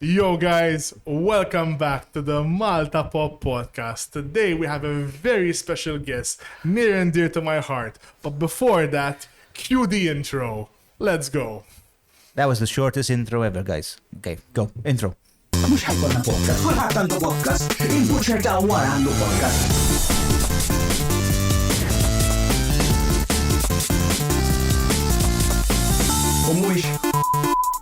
Yo guys, welcome back to the Malta Pop Podcast. Today we have a very special guest, near and dear to my heart. But before that, cue the intro. Let's go. That was the shortest intro ever, guys. Okay, go. Intro. Mux ħajkonna podcast, kulħadd għandu podcast, il-Butcher ta' wara għandu podcast. U mhuwiex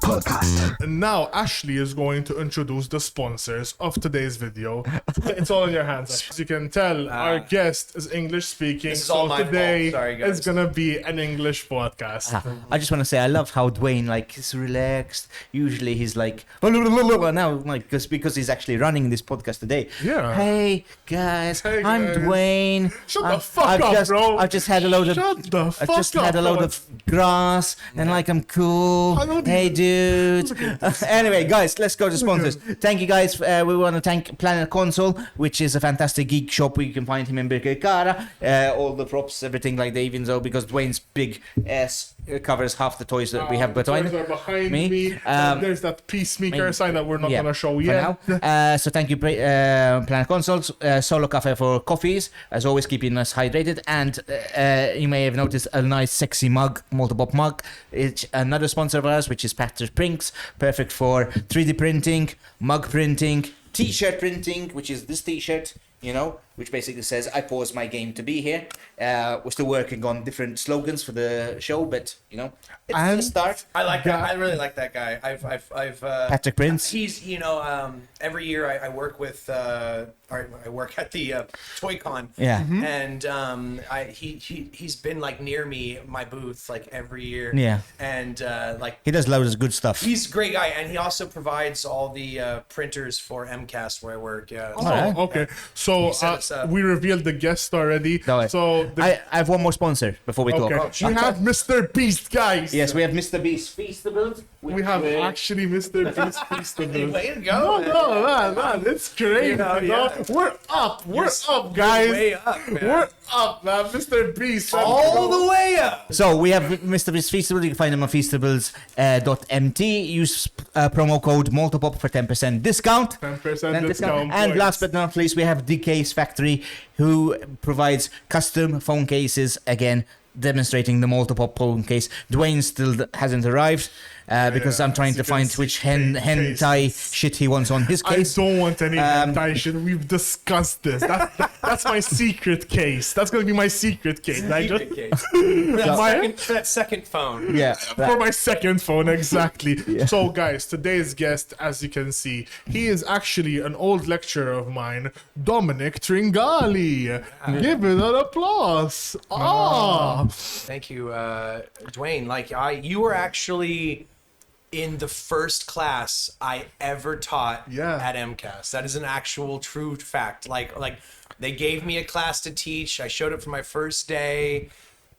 podcast. And now Ashley is going to introduce the sponsors of today's video. It's all in your hands. As you can tell, our guest is English speaking, This is all so my today fault. Sorry, guys. it's gonna be an English podcast. I just want to say I love how Dwayne is relaxed. Usually he's like now because he's actually running this podcast today. Yeah. Hey guys, Hey, I'm guys. Dwayne. Shut the fuck up, bro. I've just had a load of Shut the I've fuck just up, had a load bro. of grass and I'm cool. I don't Hey even- dude. Anyway, guys, let's go to sponsors. Thank you guys. We want to thank Planet Console, which is a fantastic geek shop where you can find him in Birkirkara. All the props, everything like that, even though because Dwayne's big ass covers half the toys that we have The behind toys are behind me. me. There's that peacemaker sign that we're not yeah, gonna show for yet. now. So thank you, Planet Consoles, Solo Caffe for coffees, as always keeping us hydrated. And you may have noticed a nice, sexy mug, multi-pop mug. It's another sponsor of ours, which is Patrick Prinks, perfect for 3D printing, mug printing, t-shirt printing, which is this t-shirt, which basically says I pause my game to be here. We're still working on different slogans for the show, but it's And- a start. I like that. I really like that guy. I've Patrick Prince. He's every year I work with I work at the Toy Con. Yeah. And he's been near me, my booth, every year. Yeah. And He does loads of good stuff. he's a great guy, and he also provides all the printers for MCAST where I work. Yeah. Oh, Alright. okay. So set us up. we revealed the guest already. No, So the, I have one more sponsor before we talk. okay, we have Mr. Beast, guys. Yes, we have Mr. Beast Feastables. We have actually Mr. Beast Feastables. Way to go. No, man, it's crazy. Yeah. We're up. We're up, guys. Way up, man. We're up, man. Mr. Beast. All the way up. So we have Mr. Beast Feastables. You can find him on feastables.mt. Use promo code MaltaPop for 10% discount. 10% discount. And points. last but not least, we have dKaseFactory, who provides custom phone cases, again, demonstrating the MaltaPop phone case. Dwayne still hasn't arrived because I'm trying as you to can find see, which hentai shit he wants on his I case. don't want any hentai shit. We've discussed this. That's my secret case. That's gonna be my secret case. Secret case. For that second phone. Yeah. For my second phone, exactly. So, guys, today's guest, as you can see, he is actually an old lecturer of mine, Dominic Tringali. Give it an applause. Thank you, Dwayne. You were actually in the first class I ever taught at MCAS. That is an actual true fact. Like they gave me a class to teach. I showed up for my first day,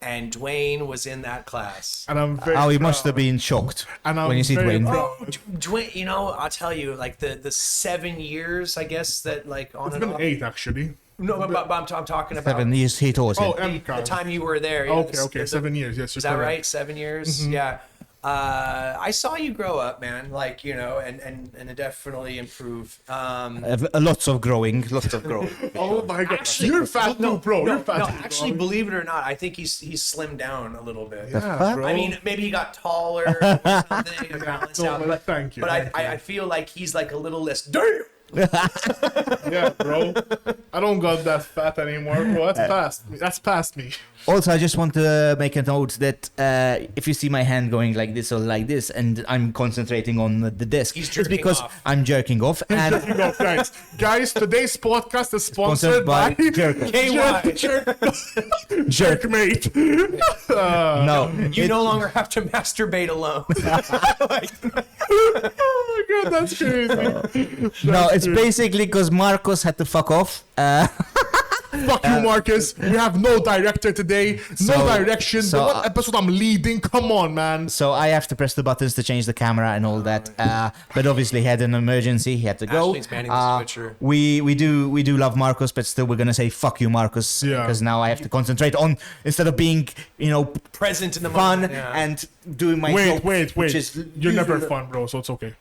and Dwayne was in that class. And I'm very Oh, he proud. must have been shocked And I'm when you see very Dwayne. proud. Dwayne, I'll tell you, the 7 years, I guess, that on It's and been off. 8, actually. No, but I'm talking about 7 years he taught Oh, him. the MCAS. time you were there. Okay, 7 years. Yes, you're Is that correct. right? 7 years? Yeah. I saw you grow up, man. And definitely improve. Lots of growing. Oh my god. Actually, You're fat too, bro. You're fat no, too, actually, bro. believe it or not, I think he's slimmed down a little bit. Yeah, bro. I mean, maybe he got taller or something to balance No, out. but thank you. But I feel like he's a little less. Damn. Yeah, bro. I don't got that fat anymore, bro. That's past me. That's past me. Also, I just want to make a note that if you see my hand going like this or like this, and I'm concentrating on the desk, He's it's jerking because off. I'm jerking off. And You know, guys, today's podcast is sponsored by Jerk. Jerkmate. No, You no longer have to masturbate alone. Oh my god, that's crazy. no, it's basically because Marcos had to fuck off. Fuck you, Marcus. We have no director today. No So- direction. so, What episode I'm leading? Come on, man. So I have to press the buttons to change the camera and all that. But obviously, he had an emergency. He had to go. Ashley's manning the switcher. We do love Marcos, but still, we're gonna say fuck you, Marcos, Yeah. because now I have to concentrate on instead of being, Present in the fun moment. Yeah. and doing my Wait, job, wait, which wait. is You're never usually- fun, bro, so it's okay.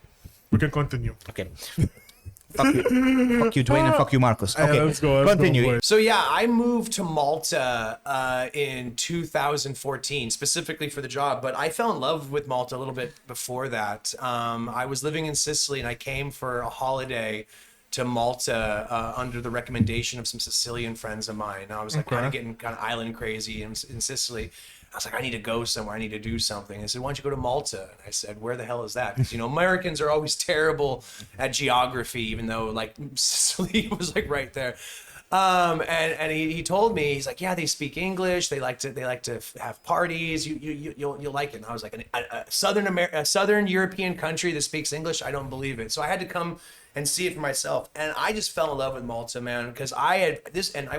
We can continue. Okay. Fuck you, Dwayne, and fuck you, Marcus. Okay, let's go. Let's continue. Go for it. So yeah, I moved to Malta in 2014, specifically for the job. But I fell in love with Malta a little bit before that. I was living in Sicily, and I came for a holiday to Malta under the recommendation of some Sicilian friends of mine. I was like kind of getting kind of island crazy in Sicily. I was like, I need to go somewhere. I need to do something. They said, why don't you go to Malta? And I said, where the hell is that? Because, Americans are always terrible at geography, even though, like, Sicily was, like, right there. And he told me, he's like, yeah, they speak English. They like to have parties. You'll like it. And I was like, a Southern European country that speaks English? I don't believe it. So I had to come and see it for myself. And I just fell in love with Malta, man, because I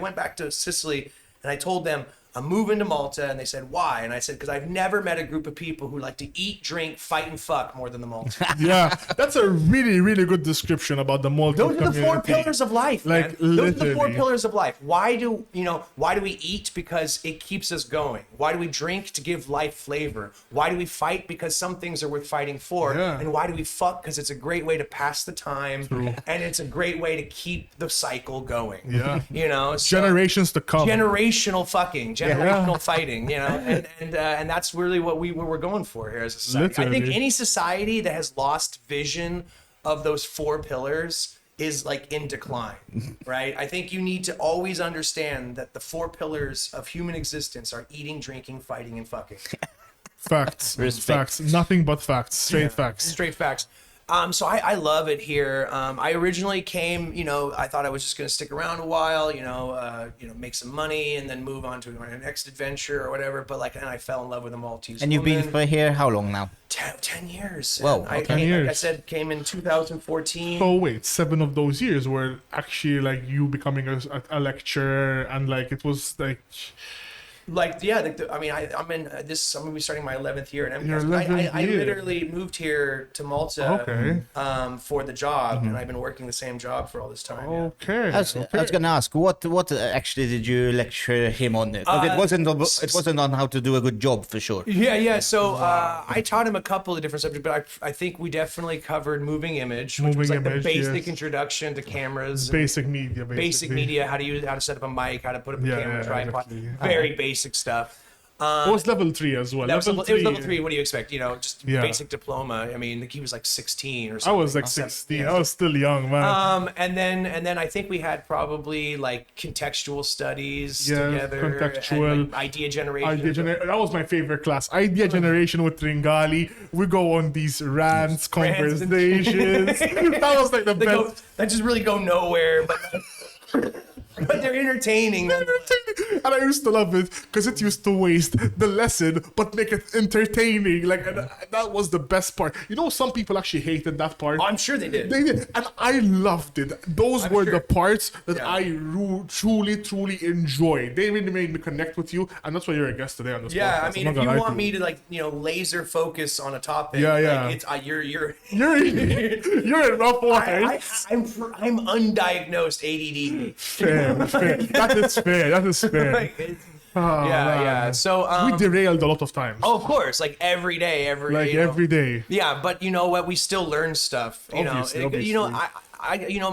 went back to Sicily, and I told them, I'm moving to Malta, and they said, why? And I said, because I've never met a group of people who like to eat, drink, fight, and fuck more than the Maltese. Yeah, that's a really, really good description about the Maltese Those are the four pillars of life, man. Those are the four pillars of life. Why do we eat? Because it keeps us going. Why do we drink? To give life flavor. Why do we fight? Because some things are worth fighting for. Yeah. And why do we fuck? Because it's a great way to pass the time. True. And it's a great way to keep the cycle going. Yeah. Generations to come. Generational fucking. Generational fighting, and that's really what we're going for here as a society. Literally. I think any society that has lost vision of those four pillars is like in decline, right? I think you need to always understand that the four pillars of human existence are eating, drinking, fighting, and fucking. Facts. Facts. Nothing but facts. Straight facts. Straight facts. So I love it here. I originally came, I thought I was just going to stick around a while, make some money and then move on to my next adventure or whatever. But and I fell in love with a Maltese And you've woman. been for here how long now? 10 years. Whoa, I 10 years. Like I said, came in 2014. So wait, 7 of those years were actually like you becoming a lecturer, and like it was like. I'm gonna be starting my 11th year at Your MCAS. 11th I year. literally moved here to Malta for the job, and I've been working the same job for all this time. Okay. I was going to ask, what actually did you lecture him on? It wasn't on how to do a good job for sure. Yeah. So I taught him a couple of different subjects, but I think we definitely covered moving image, which was like the basic introduction to cameras. Basic media, Basic media, how to set up a mic, how to put up a camera tripod. Exactly. Very basic stuff. It was level 3 as well. It was level 3. What do you expect? Just Yeah. basic diploma. I mean, he was like 16 or something. I was like 16. I was still young, man. And then I think we had probably like contextual studies together. Contextual. And, like, idea generation. That was my favorite class. Idea generation with Tringali. We go on these rants, conversations. That was like the best. That just really go nowhere, but they're entertaining. And I used to love it because it used to waste the lesson but make it entertaining. Like, and that was the best part. Some people actually hated that part. I'm sure they did. They did, and I loved it. Those were sure. the parts that I truly enjoyed. They really made me connect with you, and that's why you're a guest today on this podcast. Yeah, I mean, if you want me to to laser focus on a topic, Yeah. like, you're you're in rough waters. I'm undiagnosed ADD. Fair. That is fair. Yeah. So we derailed a lot of times. of course, like every day. Every day. Yeah, but you know what? We still learn stuff. Obviously.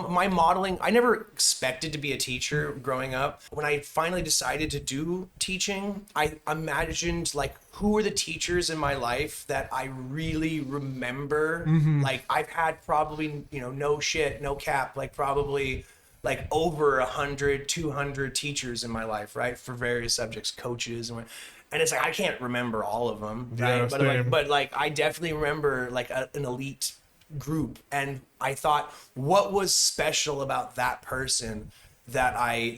My modeling. I never expected to be a teacher growing up. When I finally decided to do teaching, I imagined like who are the teachers in my life that I really remember. Like I've had probably no shit, no cap, like probably. Like over 100, 200 teachers in my life, right? For various subjects, coaches, and it's like I can't remember all of them, right? Yeah, but I definitely remember like an elite group, and I thought, what was special about that person that I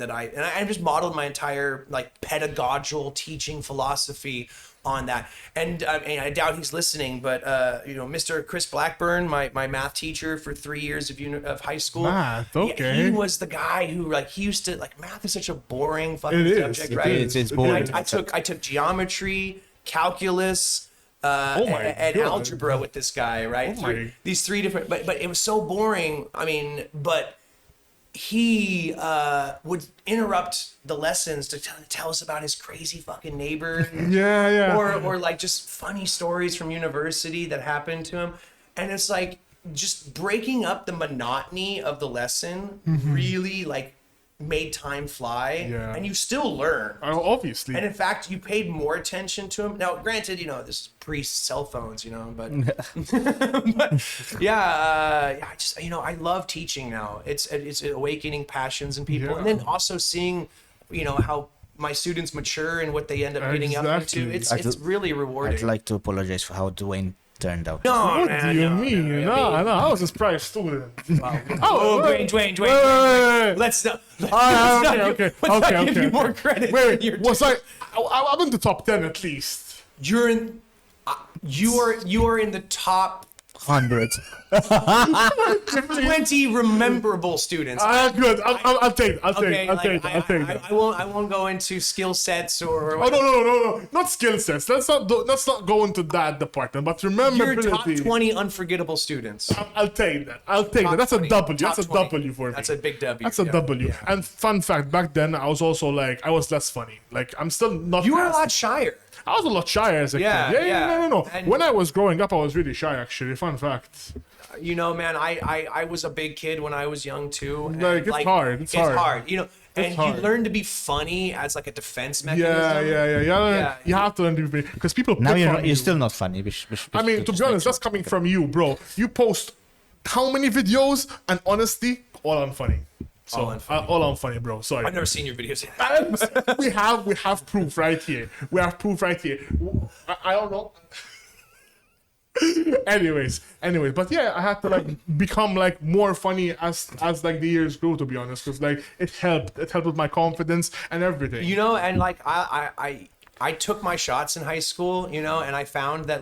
just modeled my entire like pedagogical teaching philosophy on that. And I doubt he's listening, but Mr. Chris Blackburn, my math teacher for 3 years of high school. Math, okay. He was the guy who he used to math is such a boring fucking subject, right? It's boring. I took geometry, calculus, and algebra with this guy, right? These 3 different, but it was so boring. I mean, but he would interrupt the lessons to tell us about his crazy fucking neighbor. Yeah. Or like just funny stories from university that happened to him. And it's like, just breaking up the monotony of the lesson really like made time fly, and you still learn. Obviously. And in fact, you paid more attention to him. Now, granted, this is pre-cell phones, but, but yeah, I just, I love teaching now. It's awakening passions in people, and then also seeing, how my students mature and what they end up getting up into. It's really rewarding. I'd like to apologize for how Dwayne turned out. No, what do you mean? No, I was a surprised student. Dwayne. Wait. Let's not. Okay. Let's not give you more credit. Wait. Was I'm in the top 10 at least. You're in. You are in the top 100. 20 rememberable students. Good. I'll take that. I won't go into skill sets or. Oh no, not skill sets. Let's not go into that department. But remember, your top 20 unforgettable students. I'll take that. That's a W. That's a W for me. That's a big W. That's a W. Yeah. And fun fact, back then I was also I was less funny. I'm still not. You were a lot shyer. I was a lot shyer as a kid. Yeah. No. And when I was growing up, I was really shy, actually. Fun fact. Man, I was a big kid when I was young, too. It's hard. It's hard. You learn to be funny as a defense mechanism. Yeah. You have to learn to be funny. Because people Now you're still not funny. I mean, to be honest, that's coming from you, bro. You post how many videos, and honestly, all unfunny. So all unfunny, bro. Sorry. I've never seen your videos. we have proof right here. I don't know. Anyways, but yeah, I had to become more funny as the years grew, to be honest, because it helped with my confidence and everything. And I took my shots in high school, and I found that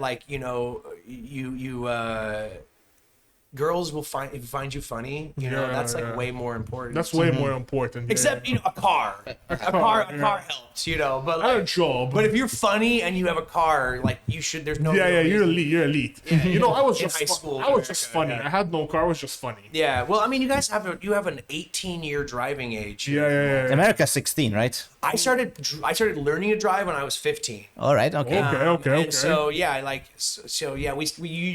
girls will find you funny, that's way more important. That's way more important. Except a car. A car helps, but a job. But if you're funny and you have a car, you should. There's no. Yeah, you're elite. Yeah, I was in just high school. I was just funny. I had no car. I was just funny. Yeah. Well, I mean, you guys have an 18-year driving age. Yeah. America's 16, right? I started learning to drive when I was 15. All right. Okay. Okay. And so you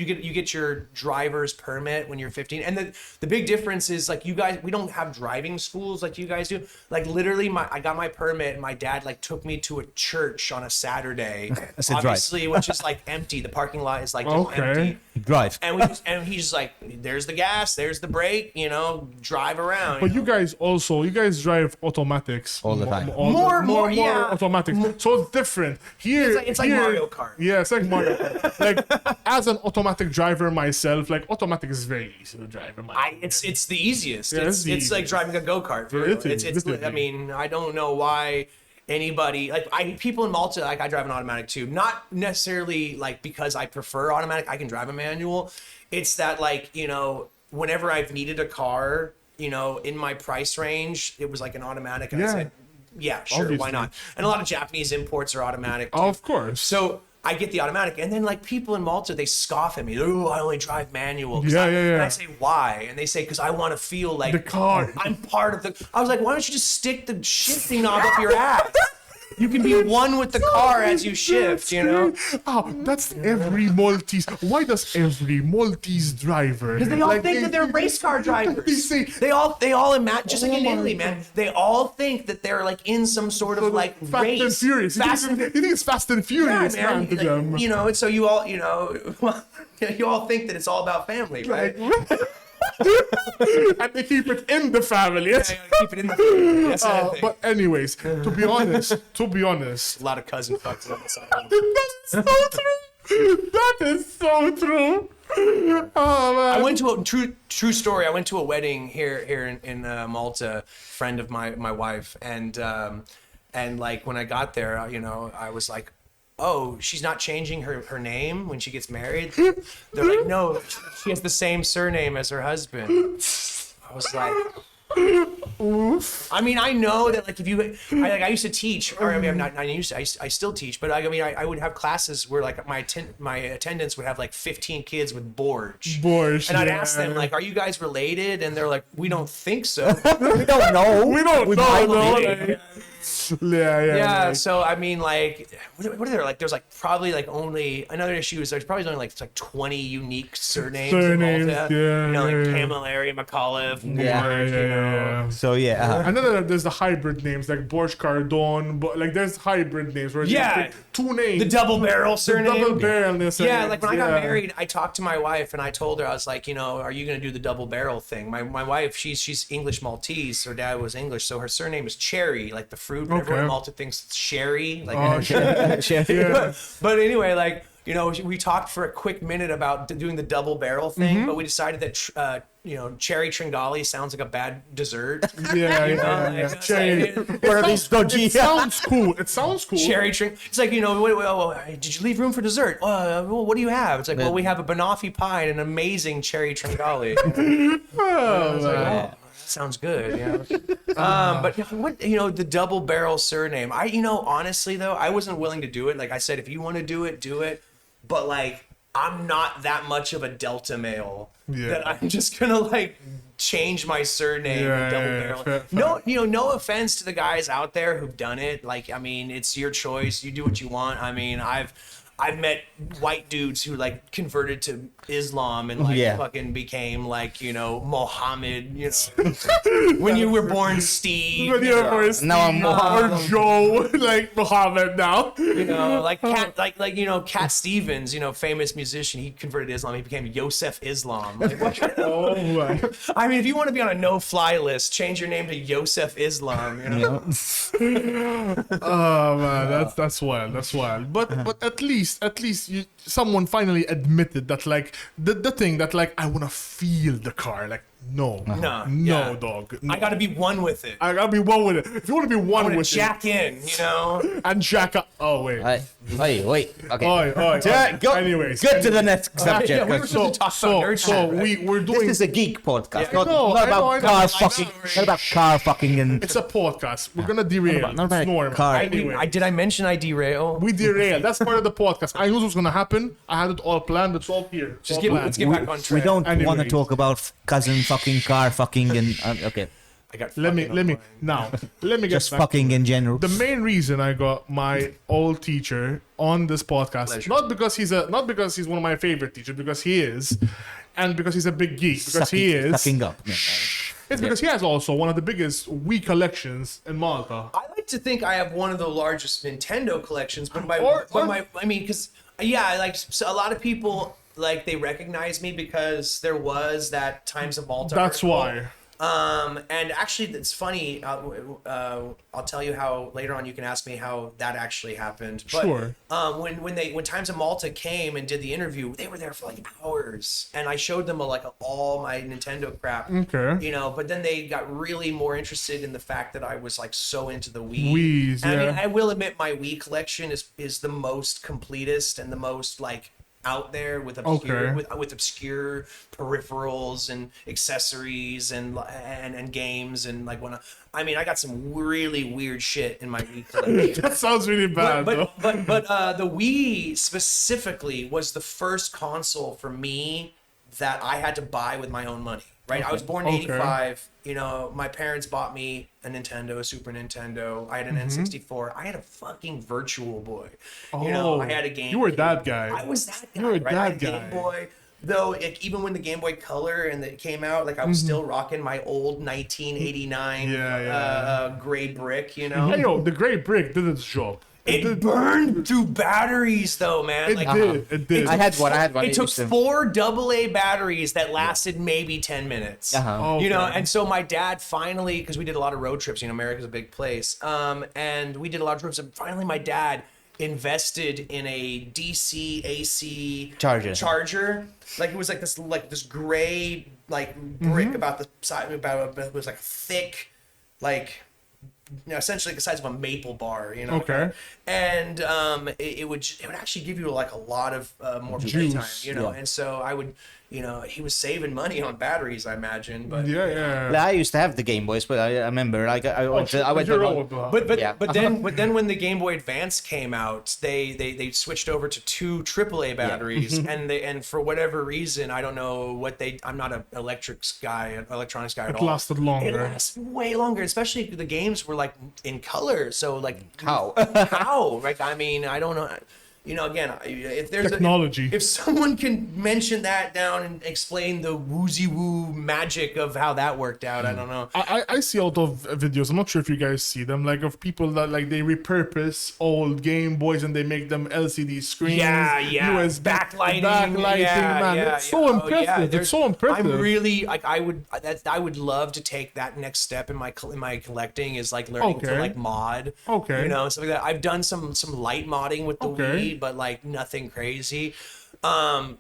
get your driver's permit when you're 15, and the big difference is we don't have driving schools like you guys do. Literally, I got my permit, and my dad took me to a church on a Saturday, obviously, which is empty. The parking lot is empty. Drive. And he's there's the gas, there's the brake, drive around. But you guys drive automatics all the time. More automatics. So it's different. Here it's like Mario Kart. Yeah, it's like Mario Kart. As an automatic driver myself, automatic is very easy to drive. It's the easiest. Yeah, it's like driving a go-kart. I mean, I don't know why anybody people in Malta, I drive an automatic too. Not necessarily because I prefer automatic. I can drive a manual. It's that whenever I've needed a car, in my price range, it was an automatic. And I said, yeah, sure, obviously. Why not? And a lot of Japanese imports are automatic too. Of course. So I get the automatic, and then people in Malta, they scoff at me. Oh, I only drive manual. Yeah. And I say, why? And they say, because I want to feel the car. I'm part of the. I was like, why don't you just stick the shifting knob up your ass? You can be one with the car as you shift, Oh, that's every Maltese. Why does every Maltese driver? Because they all think that they're race car drivers. They all imagine, just in Italy, man. They all think that they're in some sort of race. Fast and Furious. You think it's Fast and Furious, man. To them. And so you all, you all think that it's all about family, right? And they keep it in the family. Yeah, keep it in the family. Yes, but anyways, to be honest, a lot of cousin fucks on the side. That is so true. Oh man! I went to a true story. I went to a wedding here in Malta. Friend of my wife, and when I got there, I was like, oh, she's not changing her name when she gets married? They're like, no, she has the same surname as her husband. I was like, oof. I mean, I know that I used to teach, or I mean, I still teach, but I would have classes where my attendants would have 15 kids with Borge. And I'd ask them are you guys related? And they're like, we don't think so. We don't know. We don't know. Yeah. So I mean, like, what are there? Like, there's like probably like only another issue is there's probably only like 20 unique surnames. In Malta. Yeah, you know, like Camilleri, McAuliffe. Yeah. So And then there's the hybrid names like Borsch Cardon, but like there's hybrid names where you pick two names. The double barrel surname. Double barrelness. Yeah, like when I got married, I talked to my wife and I told her, I was like, you know, are you gonna do the double barrel thing? My wife, she's English Maltese. Her dad was English, so her surname is Cherry, like the fruit. Everyone in Malta thinks it's sherry. Like, Cherry. But anyway, like, you know, we talked for a quick minute about doing the double barrel thing, but we decided that you know, cherry Tringali sounds like a bad dessert. Cherry. One of these dodgy. It sounds cool. Cherry Tring. It's like, you know, did you leave room for dessert? What do you have? It's like, well, we have a banoffee pie and an amazing cherry Tringali. Sounds good. Yeah. But what, you know, the double barrel surname. You know, honestly though, I wasn't willing to do it. Like I said, if you want to do it, do it. But like, I'm not that much of a Delta male that I'm just gonna like change my surname and double barrel. No, you know, no offense to the guys out there who've done it. Like, I mean, it's your choice. You do what you want. I mean, I've met white dudes who like converted to Islam and like fucking became like, you know, Mohammed, you know, when you were born Steve. When you were born Steve. Now I'm Mohammed. Or Joe, like Mohammed now. You know, like you know, Cat Stevens, you know, famous musician, he converted to Islam. He became Yosef Islam. Like, what? Oh my. I mean, if you want to be on a no-fly list, change your name to Yosef Islam. You know? Oh man, that's wild. That's wild. But at least someone finally admitted that like the thing that like I wanna feel the car. Like no, dog. No. I gotta be one with it. I gotta be one with it. If you wanna be one with jack in, you know, and jack up. Oh wait. Wait. Okay. Go. Anyways, Get to the next subject. We were supposed to talk about nerd shit. We're doing. This is a geek podcast, I know, not about I know. car fucking. Not about car fucking and. It's a podcast. We're gonna derail. Not about It's normal. car. Anyway. Did I mention I derail? We derail. That's part of the podcast. I knew this was gonna happen. I had it all planned. It's all here. Let's get back on track. We don't Anyways. want to talk about cousin fucking car fucking and okay. I got Let me get Just back. fucking in general. The main reason I got my old teacher on this podcast, Pleasure. not because he's one of my favorite teachers, because he is, and because he's a big geek, because he is. Sucking up. Yeah. It's because he has also one of the biggest Wii collections in Malta. I like to think I have one of the largest Nintendo collections, but I mean, because like so a lot of people like they recognize me because there was that Times of Malta. That's article. why. And actually, it's funny. I'll tell you how later on. You can ask me how that actually happened. But, Sure. When Times of Malta came and did the interview, they were there for like hours, and I showed them all my Nintendo crap. Okay. You know, but then they got really more interested in the fact that I was like so into the Wii. Wii's, And I mean, yeah. I will admit my Wii collection is the most completest and the most like out there with obscure with obscure peripherals and accessories and games and like I got some really weird shit in my Wii collection. That sounds really bad. But the Wii specifically was the first console for me that I had to buy with my own money. Right, I was born in '85. You know, my parents bought me a Nintendo, a Super Nintendo. I had an N64. I had a fucking Virtual Boy. You know, I had a game. You were that guy. I was that guy. You were right? that I had guy. Game Boy. Though, like, even when the Game Boy Color and it came out, like I was still rocking my old 1989 gray brick. You know, Hey, yo, the gray brick did its job. it burned through batteries, though, man. It did. I had one. It took 4 AA batteries that lasted maybe 10 minutes. You know, and so my dad finally, because we did a lot of road trips, you know, America's a big place, and we did a lot of trips, and finally my dad invested in a DC AC charger. Like it was like this gray like brick about the size, it was like thick, like, you know, essentially the size of a maple bar, you know. Okay. And it would actually give you like a lot of more playtime, you know. And so I would, he was saving money on batteries, I imagine. But I used to have the Game Boys, but I remember like I went to but then when the Game Boy Advance came out, they switched over to 2 AAA batteries, and for whatever reason, I don't know what I'm not an electronics guy at all. It lasted longer. It lasted way longer, especially the games were like in color. So like how? Like I mean, I don't know. Again, if there's technology, if someone can mention that down and explain the woozy woo magic of how that worked out, I don't know. I see a lot of videos. I'm not sure if you guys see them, like of people that like they repurpose old Game Boys and they make them LCD screens. USB backlighting, man. It's so impressive. It's so impressive. I'm really like I would love to take that next step in my collecting is like learning to like mod. Okay. Stuff like that. I've done some light modding with the Wii, but like nothing crazy.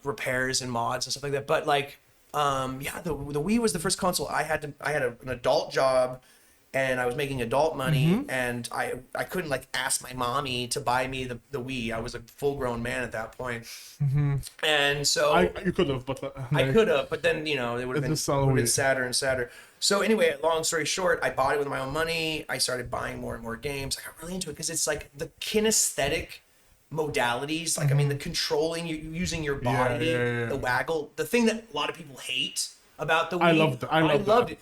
Repairs and mods and stuff like that. But like the Wii was the first console I had an adult job, and I was making adult money, and I couldn't like ask my mommy to buy me the Wii. I was a full grown man at that point, and so you could have, but I could have, but then it would have been sadder and sadder. So anyway, long story short, I bought it with my own money. I started buying more and more games. I got really into it because it's like the kinesthetic modalities, like I mean the controlling, you using your body, the waggle, the thing that a lot of people hate about the Wii. I loved it.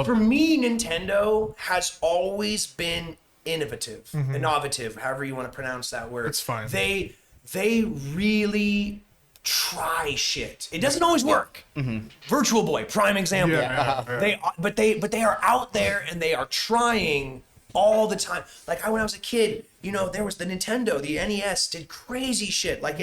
For me, Nintendo has always been innovative, however you want to pronounce that word. It's fine. They really try shit. It doesn't always work. Virtual Boy, prime example. But they are out there and they are trying all the time. Like when I was a kid, there was the Nintendo, the NES did crazy shit. Like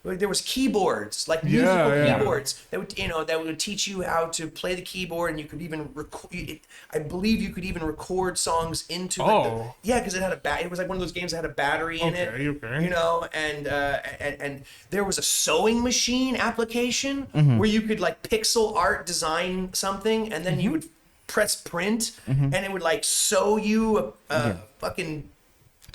there was keyboards, like musical keyboards that would teach you how to play the keyboard, and you could even record. I believe you could even record songs into. Because it was like one of those games that had a battery in it. And there was a sewing machine application where you could like pixel art design something, and then you would press print, and it would like sew you a fucking.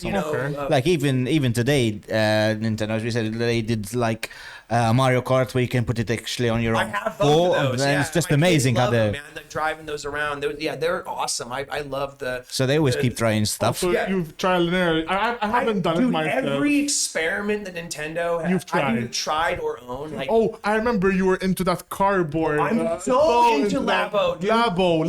Like even today, Nintendo, as we said, they did like Mario Kart where you can put it actually on your own. I have both of those. It's just amazing how they're driving those around. They're awesome. I love the. So they always keep trying stuff. So you've tried and error. I haven't done it myself. Every experiment that Nintendo has, you've tried. Tried or owned. Like, I remember you were into that cardboard. I'm so into Labo, dude. Labo.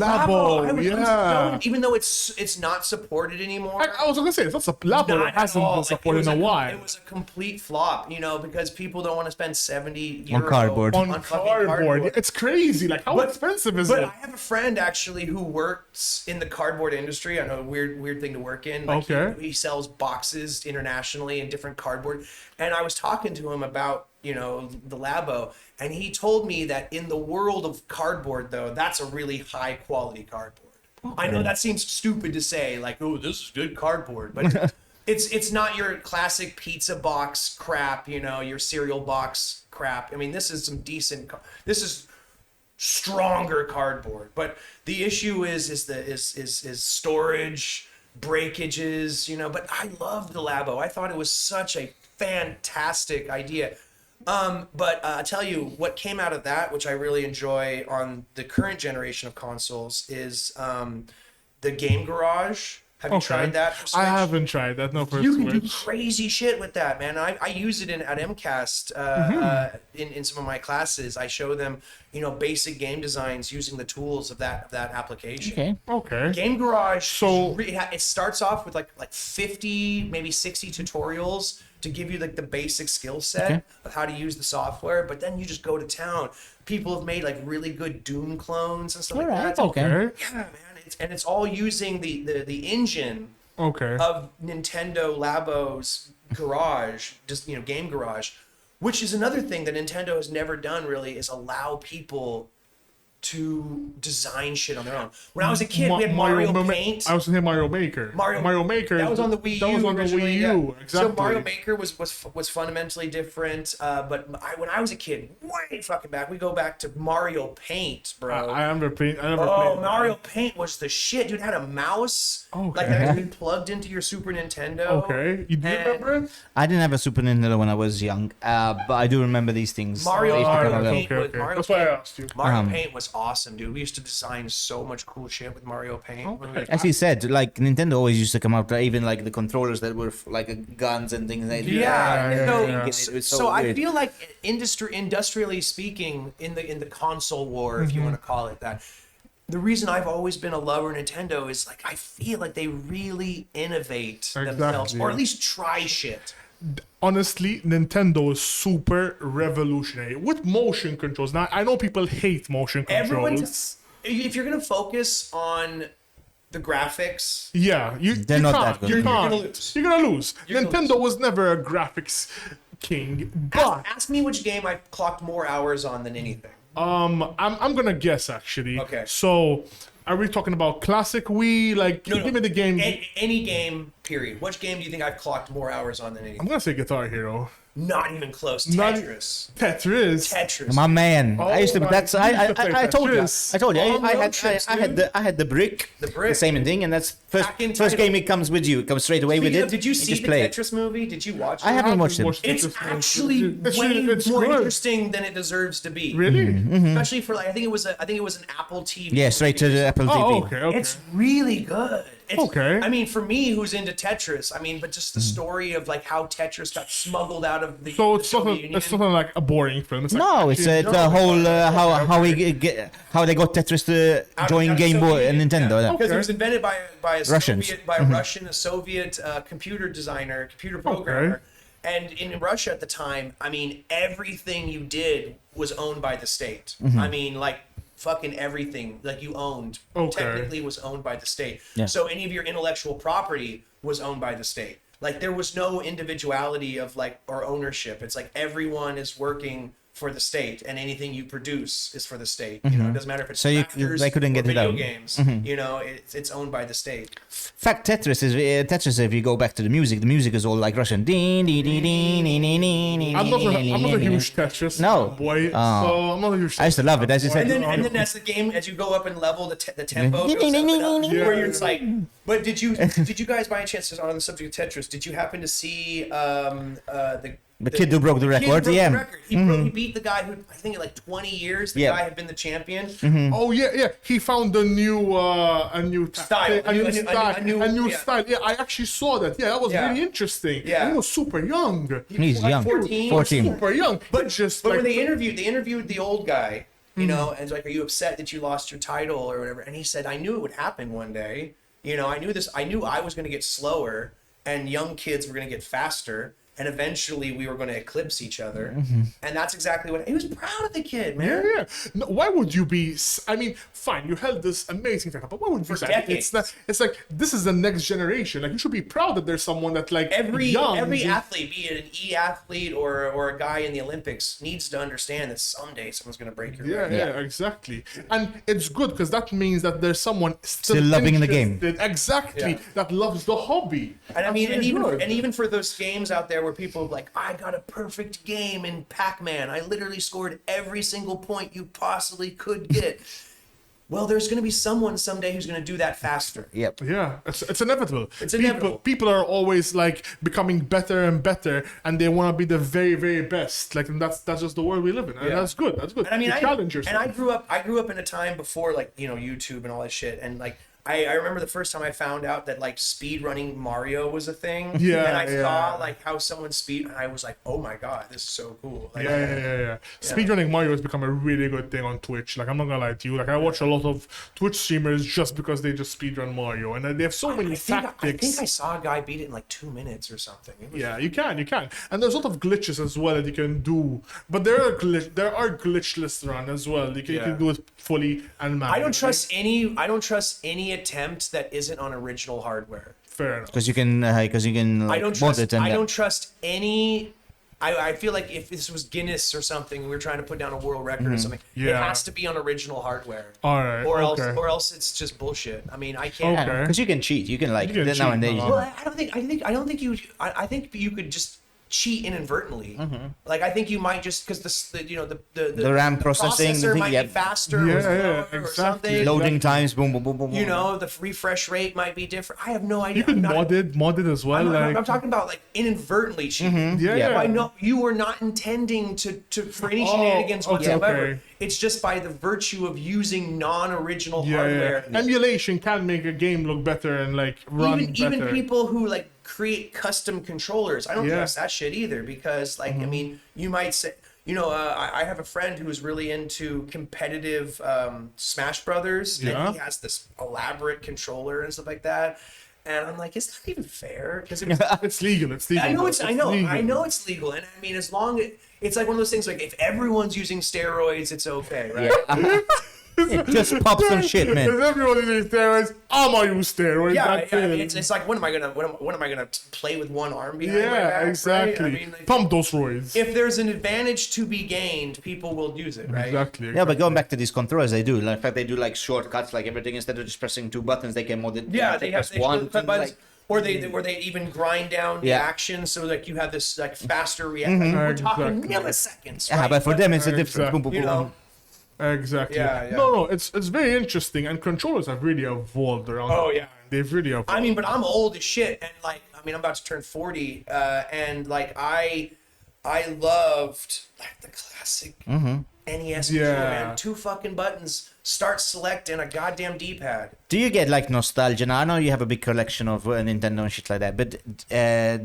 Even though it's not supported anymore. I was gonna say it's not Labo. It hasn't been supported in a while. It was a complete flop, because people don't want to spend 70 on cardboard. On cardboard. It's crazy. Like how expensive is it? But I have a friend actually who works in the cardboard industry. I know, weird thing to work in. Like he sells boxes internationally and different cardboard. And I was talking to him about, the Labo, and he told me that in the world of cardboard, though, that's a really high quality cardboard. I know that seems stupid to say, like, oh, this is good cardboard, but it's not your classic pizza box crap, your cereal box crap. I mean, this is some decent. This is stronger cardboard, but the issue is storage, breakages, But I loved the Labo. I thought it was such a fantastic idea. But I tell you what came out of that, which I really enjoy on the current generation of consoles, is the Game Garage. Have you tried that? I haven't tried that. No, for you Switch. can do crazy shit with that, man. I use it at MCAST in some of my classes. I show them, basic game designs using the tools of that application. Okay. Game Garage. So it starts off with like 50, maybe 60 tutorials to give you like the basic skill set of how to use the software, but then you just go to town. People have made like really good Doom clones and stuff like that. Okay. Yeah, man. It's all using the engine of Nintendo Labo's Garage, just Game Garage, which is another thing that Nintendo has never done really, is allow people to design shit on their own. When I was a kid, we had Mario Paint. I was saying Mario Maker. Mario Maker. That was on the Wii U. That was on the Wii U. Exactly. So Mario Maker was fundamentally different. But when I was a kid, way fucking back, we go back to Mario Paint, bro. I remember Paint. Mario Paint was the shit, dude. It had a mouse like that could be plugged into your Super Nintendo. Okay, you do remember it? I didn't have a Super Nintendo when I was young, but I do remember these things. Mario Paint. That's why I asked you. Mario Paint was awesome, dude. We used to design so much cool shit with Mario Paint. As he said, like Nintendo always used to come out, even like the controllers that were like guns and things like that. So I feel like industrially speaking, in the console war, if you want to call it that, the reason I've always been a lover of Nintendo is like I feel like they really innovate themselves, or at least try shit. Honestly, Nintendo is super revolutionary with motion controls. Now, I know people hate motion controls. If you're gonna focus on the graphics, they're not that good. You're gonna lose. Nintendo was never a graphics king. But ask me which game I clocked more hours on than anything. I'm gonna guess actually. Okay. So, are we talking about classic Wii? Like, give me the game. Any game, period. Which game do you think I've clocked more hours on than anything? I'm gonna say Guitar Hero. Not even close. Tetris. Tetris. My man. Oh, I used to. That's. I told you. Tetris. I told you. Oh, I had the brick. The same thing, and that's first game. It comes with you. It comes straight away with it. Did you see the Tetris movie? Did you watch it? I haven't watched it. It's actually way more interesting than it deserves to be. Really? Especially for like I think it was an Apple TV. Yeah, straight to the Apple TV. Oh, okay. It's really good. Okay. I mean, for me, who's into Tetris, but just the story of like how Tetris got smuggled out of the Soviet Union. It's not like a boring film. It's the whole how they got Tetris to join Game Boy and Nintendo. Because it was invented by a Russians. Soviet computer designer, computer programmer. And in Russia at the time, everything you did was owned by the state. Fucking everything like you owned technically was owned by the state. So any of your intellectual property was owned by the state. Like there was no individuality of like or ownership. It's like everyone is working for the state, and anything you produce is for the state. You know, it doesn't matter if it's they couldn't get video it out. games. You know, it's owned by the state. In fact, Tetris is if you go back to the music is all like Russian. I'm not a huge Tetris boy, so I'm not a huge. I used to love it, as you said. And then as the game, as you go up and level, the tempo goes up and up, where you're just like. But did you guys by any chance on the subject of Tetris? Did you happen to see the kid who broke the record? He beat the guy who I think in like 20 years the guy had been the champion. Oh yeah. He found a new style. Style. Yeah, I actually saw that. Yeah, that was really interesting. Yeah, and he was super young. He's young. 14. Super young. But when they interviewed the old guy, you know, and it's like, are you upset that you lost your title or whatever? And he said, I knew it would happen one day. You know, I knew I was going to get slower and young kids were going to get faster. And eventually we were going to eclipse each other. And that's exactly what... He was proud of the kid, man. Yeah. No, why would you be... fine, you held this amazing title, but why would you be sad? It's like, this is the next generation. Like, you should be proud that there's someone that, like, every athlete, be it an E-athlete or a guy in the Olympics, needs to understand that someday someone's going to break your record. Yeah, exactly. And it's good, because that means that there's someone still loving the game. Exactly. That loves the hobby. And and even for those games out there where people are like, I got a perfect game in Pac-Man. I literally scored every single point you possibly could get. Well, there's going to be someone someday who's going to do that faster. Yep. Yeah, it's inevitable. People are always like becoming better and better, and they want to be the very, very best. Like, and that's just the world we live in. And that's good. That's good. And you challenge yourself. And I grew up in a time before, like, you know, YouTube and all that shit, and like. I remember the first time I found out that like speed running Mario was a thing. Yeah. And I saw like how someone and I was like, oh my god, this is so cool. Like, Speedrunning Mario has become a really good thing on Twitch. Like, I'm not gonna lie to you. Like, I watch a lot of Twitch streamers just because they just speedrun Mario, and they have so many tactics. I think I saw a guy beat it in like 2 minutes or something. You can. And there's a lot of glitches as well that you can do. But there are glitchless run as well. You can do it fully and manually. I don't trust any attempt that isn't on original hardware. Fair enough. Because you can mod it. I don't trust any I feel like if this was Guinness or something, we were trying to put down a world record or something, it has to be on original hardware. All right. Or else it's just bullshit. I mean, I can't. Okay. Because you can cheat. You can like You can now and cheat, then. no. Well, I think you could just cheat inadvertently. Like I think you might just because the RAM processing, processor the might thing, be faster Yeah, or yeah, slower or exactly. something. Loading times, boom, boom, boom, boom. You know, the refresh rate might be different. I have no idea. You can I'm not- mod it as well. I'm talking about like inadvertently cheating. Yeah. I know you were not intending for any shenanigans whatsoever. okay. It's just by the virtue of using non-original hardware. Emulation can make a game look better and like run Even better. people who like create custom controllers, I don't Yeah. trust that shit either because like I mean you might say I have a friend who's really into competitive Smash Brothers Yeah. and he has this elaborate controller and stuff like that. And I'm like, it's not even fair because It's legal. It's legal. I know it's legal. it's legal, and I mean as long as it's like one of those things like if everyone's using steroids, it's okay, right? Just pop some shit, man. If everyone using steroids, I'm gonna use steroids. Yeah, that's I it. mean, it's like what am I gonna play with one arm behind my Yeah, back, right? exactly. I mean, like, Pump those roids. if there's an advantage to be gained, people will use it, right? Exactly. Yeah, but going back to these controllers, they do. Like, in fact, they do like shortcuts, like everything. Instead of just pressing two buttons, they can mod it. Yeah, they have press one. but like, or they even grind down the Yeah. action so like you have this like faster reaction. We're talking Exactly. milliseconds. yeah, right? but for them, it's a different. Exactly. Boom, boom, you boom. know, Exactly. Yeah. No, it's very interesting, and controllers have really evolved around. Oh, the yeah. time. They've really evolved. I mean, but I'm old as shit, and like, I mean, I'm about to turn 40, and like, I loved like the classic NES controller, Yeah. man. 2 fucking buttons, start select, and a goddamn D-pad. Do you get like nostalgia? Now, I know you have a big collection of Nintendo and shit like that, but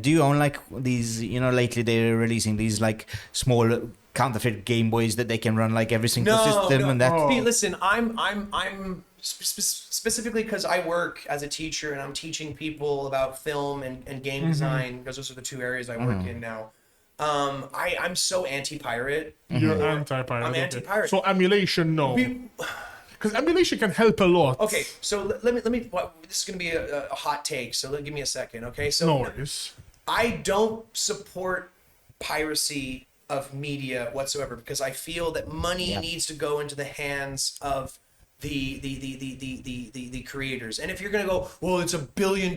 do you own like these? You know, lately they're releasing these like small counterfeit Game Boys that they can run like every single system and that. See, listen, I'm specifically because I work as a teacher and I'm teaching people about film and game design because those are the 2 areas I work in now. I'm so anti-pirate. You're anti-pirate. I'm okay. anti-pirate. So emulation, no, We- because emulation can help a lot. Okay, so let me. This is gonna be a hot take. So give me a second, okay? So No worries. I don't support piracy of media whatsoever because I feel that money needs to go into the hands of the creators. And if you're gonna go, well, it's $1 billion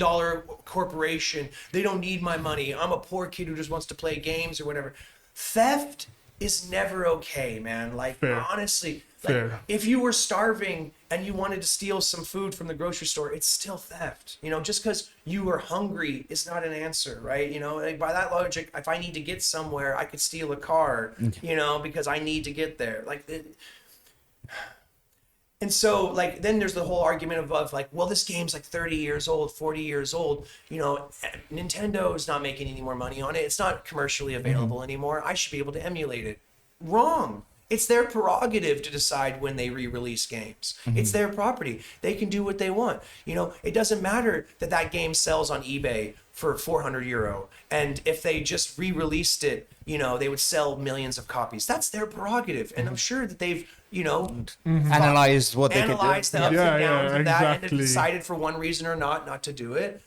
corporation, they don't need my money. I'm a poor kid who just wants to play games or whatever. Theft is never okay, man. Like Fair. honestly. Fair. Like, if you were starving and you wanted to steal some food from the grocery store, it's still theft. You know, just because you were hungry is not an answer, right? You know, like by that logic, if I need to get somewhere, I could steal a car, you know, because I need to get there. And so, like, then there's the whole argument of like, well, this game's like 30 years old, 40 years old. You know, Nintendo is not making any more money on it. It's not commercially available anymore. I should be able to emulate it. Wrong. It's their prerogative to decide when they re-release games. It's their property. They can do what they want. You know, it doesn't matter that that game sells on eBay for €400. And if they just re-released it, you know, they would sell millions of copies. That's their prerogative. And I'm sure that they've, you know, Analyzed what they could do. analyzed the ups Yeah, and downs yeah, of that and exactly. decided for one reason or not to do it.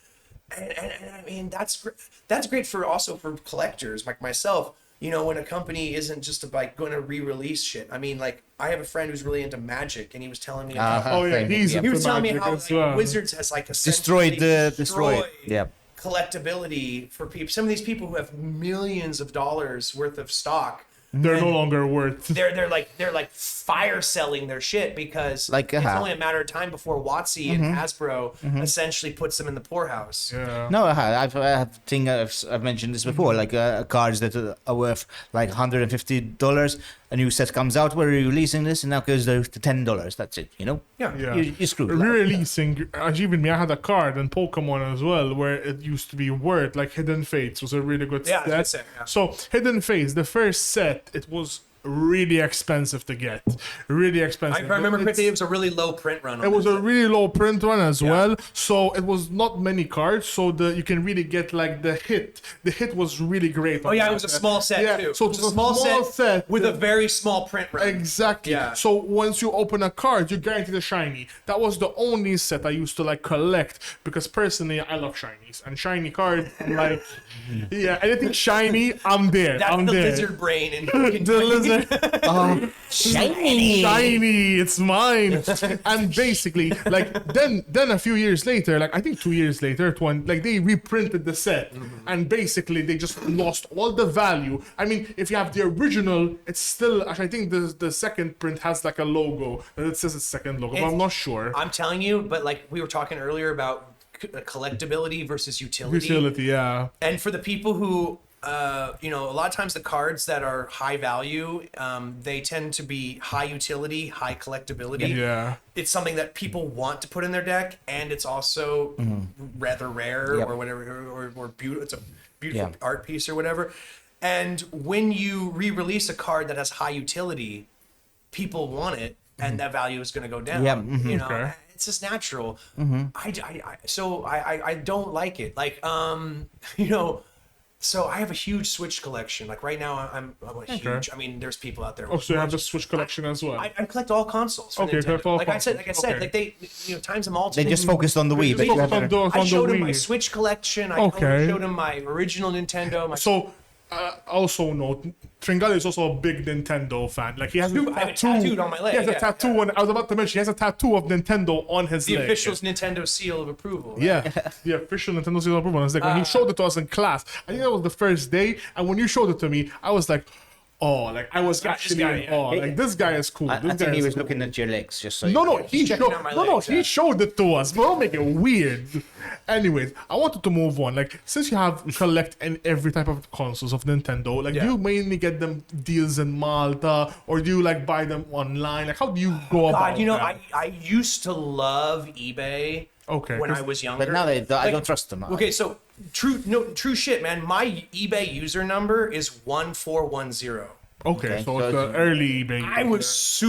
And I mean, that's great for also for collectors like myself. You know, when a company isn't just like going to re-release shit. I mean, like I have a friend who's really into Magic, and he was telling me about. Oh yeah, he's He was telling me Magic how as like, well. Wizards has like Destroyed essentially Yeah. collectability for people. Some of these people who have millions of dollars worth of stock. They're no longer worth. They're like fire selling their shit because Like, it's only a matter of time before WotC and Hasbro essentially puts them in the poorhouse. Yeah. No, I've mentioned this before. Like cards that are worth like $150. A new set comes out. We're releasing this, and now goes to $10. That's it. You know. Yeah. Yeah. You're screwed. Re-releasing, even me, I had a card in Pokemon as well where it used to be worth like Hidden Fates was a really good Yeah, I was set. gonna say, yeah. So Hidden Fates, the first set, it was really expensive to get. Really expensive. I remember correctly, it was a really low print run. It was a really low print one as well, so it was not many cards. So you can really get like the hit. The hit was really great. Oh yeah, it was a small set too. So it was a small set with a very small print run. Exactly. Yeah. So once you open a card, you guarantee the shiny. That was the only set I used to like collect because personally I love shinies and shiny cards. Like, yeah, anything shiny, I'm there. That's I'm the there. lizard brain and The lizard. Shiny. Shiny, it's mine. And basically, like then a few years later, like I think 2 years later, like they reprinted the set, and basically they just lost all the value. I mean, if you have the original, it's still. Actually, I think the second print has like a logo that it says it's second logo, but I'm not sure. I'm telling you, but like we were talking earlier about collectability versus utility. Utility, yeah. And for the people who, a lot of times the cards that are high value, they tend to be high utility, high collectability. Yeah. It's something that people want to put in their deck, and it's also rather rare or whatever, or beautiful. It's a beautiful art piece or whatever. And when you re-release a card that has high utility, people want it, and that value is going to go down. Yeah. You know, Okay. it's just natural. I don't like it. Like, so I have a huge Switch collection. Like right now, I'm a huge. I mean, there's people out there. Oh, so you have the Switch collection as well. I collect all consoles. For Okay, Nintendo. collect all like I said, consoles. Okay. like they, times them all. They just focused on the Wii. They But you focused have on better- the I showed him my Wii. Switch collection. I Okay. showed him my original Nintendo. My So, also note, Tringali is also a big Nintendo fan. Like he has a I have it tattoo. tattooed on my leg, He has a yeah. tattoo, and I was about to mention he has a tattoo of Nintendo on his the leg. official Nintendo seal of approval. Right? Yeah, the official Nintendo seal of approval. It's like when he showed it to us in class. I think that was the first day, and when you showed it to me, I was like, oh, like I was actually guy, in yeah. awe. Like this guy is cool. I This guy think he is was cool. looking at your legs, just so. No, you he checking showed. out my No, legs, he yeah. showed it to us. But don't make it weird. Anyways, I wanted to move on. Like, since you have collect every type of consoles of Nintendo, like, do you mainly get them deals in Malta, or do you like buy them online? Like, how do you go about? God, that? I used to love eBay. Okay, When 'cause- I was younger. But now I Like, don't trust them. Okay, so true shit, man. My eBay user number is 1410. Okay, Okay, so so it's the it's- early eBay. I was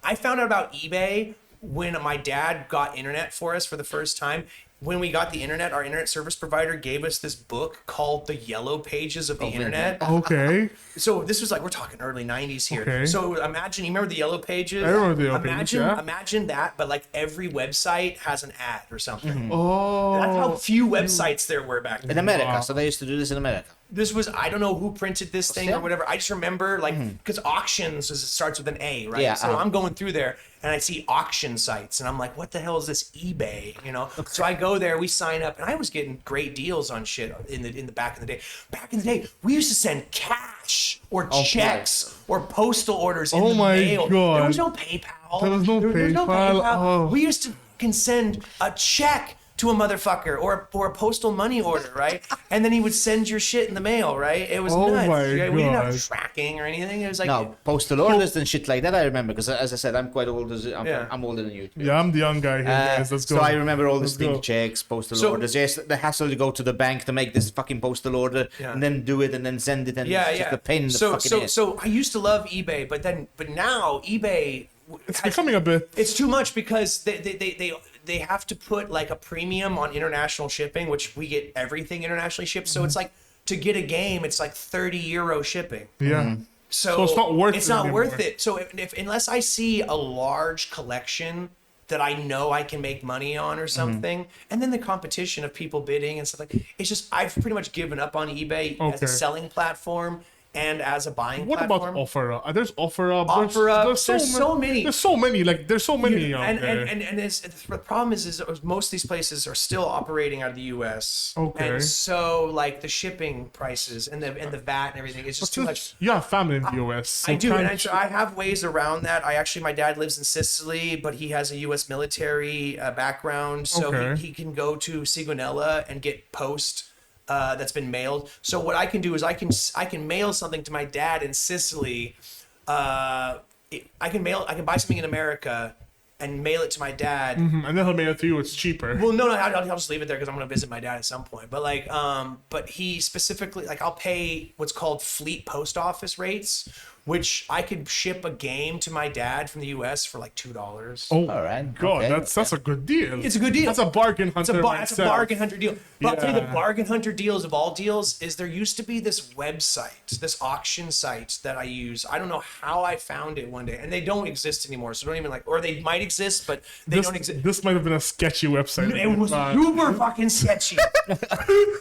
I found out about eBay when my dad got internet for us for the first time. When we got the internet, our internet service provider gave us this book called The Yellow Pages of the Internet. Okay. So this was like, we're talking early 90s here. Okay. So imagine, you remember the Yellow Pages? I remember the Yellow Pages, yeah. Imagine that, but like every website has an ad or something. Oh. That's how few websites there were back then. in America, so they used to do this in America. This was, I don't know who printed this thing Yeah. or whatever. I just remember like, because auctions starts with an A, right? Yeah, So uh-huh. I'm going through there and I see auction sites and I'm like, what the hell is this eBay? You know? So I go there, we sign up, and I was getting great deals on shit in the back in the day. Back in the day, we used to send cash or checks or postal orders in Oh the my mail. God. There was no PayPal. There was no PayPal. Oh. We used to can send a check to a motherfucker or a postal money order, right? And then he would send your shit in the mail, right? It was Oh nuts. my right? We didn't have God. tracking or anything. It was like No, postal orders and shit like that. I remember because, as I said, I'm quite old. Yeah. I'm older than you. Yeah, I'm the young guy here, guys. Let's go. So I remember all the Let's stink go. checks, postal So- orders. Yes, the hassle to go to the bank to make this fucking postal order Yeah. and then do it and then send it and yeah, it's yeah. just a pain in the so fucking ass. so I used to love eBay, but now eBay It's becoming a bit. it's too much because they have to put like a premium on international shipping, which we get everything internationally shipped. So it's like to get a game, it's like €30 shipping. Yeah. So it's not worth It's it not anymore. worth it. So if unless I see a large collection that I know I can make money on or something, and then the competition of people bidding and stuff like, it's just I've pretty much given up on eBay as Okay. a selling platform and as a buying What platform. about OfferUp? There's OfferUp. OfferUp, there's so many. There's so many. Like there's so many out and, there. and the problem is most of these places are still operating out of the U.S. Okay. And so like the shipping prices and the VAT and everything is just too much. You have family in the US. So I do, and can't I have ways around that. My dad lives in Sicily, but he has a U.S. military background, so Okay. he can go to Sigonella and get post that's been mailed. So what I can do is I can mail something to my dad in Sicily. I can buy something in America and mail it to my dad. and then he'll mail it to you. It's cheaper. Well, no, I'll just leave it there because I'm gonna visit my dad at some point. But but he specifically I'll pay what's called fleet post office rates, which I could ship a game to my dad from the US for like $2. Oh, All right. God, Okay. that's a good deal. It's a good deal. That's a bargain hunter. That's a bargain hunter deal. But I'll tell you, the Yeah. bargain hunter deals of all deals is there used to be this website, this auction site that I use. I don't know how I found it one day, and they don't exist anymore. So don't even or they might exist, but they don't exist. This might have been a sketchy website. It was super fucking sketchy.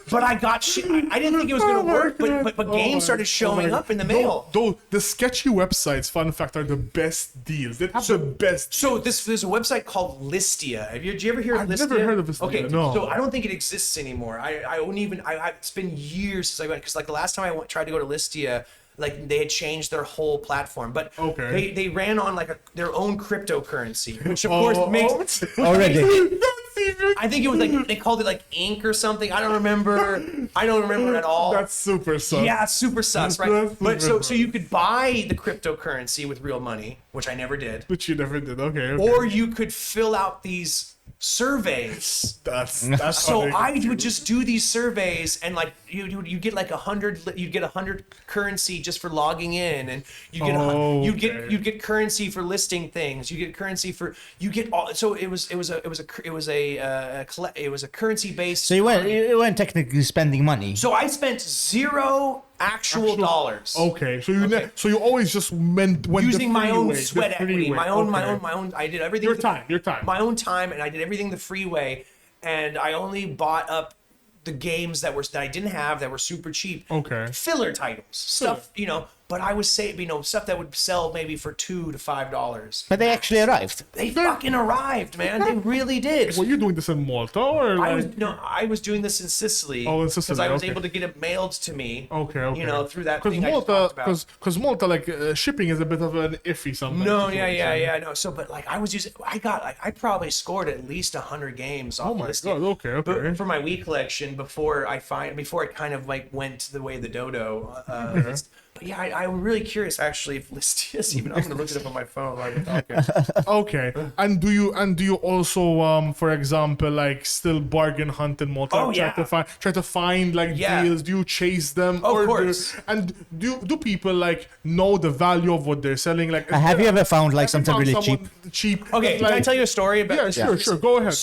But I got shit. I didn't think it was Oh gonna my work, God. but Oh games my- started showing oh my- up in the mail. Though the sketchy websites, fun fact, are the best deals. They have the best. So there's a website called Listia. Did you ever hear of I've Listia? never heard of Listia, Okay, no. so I don't think it exists anymore. I wouldn't even. It's been years since I went because like the last time I tried to go to Listia, like they had changed their whole platform, but Okay. they ran on like their own cryptocurrency, which of course makes. Already. That's even. I think it was like they called it like Ink or something. I don't remember. I don't remember at all. That's super sus. Yeah, it's super sus, right? That's But super so you could buy the cryptocurrency with real money, which I never did, Which you never did. Okay. or you could fill out these surveys. that's So funny. I would just do these surveys, and like you get like 100, you get 100 currency just for logging in, and you get Okay. you get currency for listing things. You get currency for all. So it was a currency based. So you weren't technically spending money. So I spent zero actual dollars. Okay, so you always just went Using the my own free way, sweat the free equity, way. my own. I did everything. Your time. My own time, and I did everything the free way. And I only bought up the games that I didn't have that were super cheap. Okay. Filler titles, stuff But I was saying, stuff that would sell maybe for $2 to $5. But they actually arrived. They fucking arrived, man. They really did. Were you doing this in Malta or? I was doing this in Sicily. Oh, in Sicily, Because I was okay. able to get it mailed to me. Okay. Through that Because thing I just Malta, talked about. because Malta, like shipping is a bit of an iffy sometimes. No, yeah. No, so but like I probably scored at least 100 games off Oh my Listia. God, okay. But for my Wii collection before it kind of like went the way of the dodo. But yeah, I'm really curious actually if Listia is even. I'm gonna look it up on my phone while we're talking. Okay. And do you also for example like still bargain hunt in Malta? Oh, yeah. Try to find like Yeah. deals. Do you chase them? Of or course. Do people like know the value of what they're selling? Like Have you ever found like something found really someone cheap? cheap? Okay, can I like- tell you a story about? Yeah, sure. Go ahead.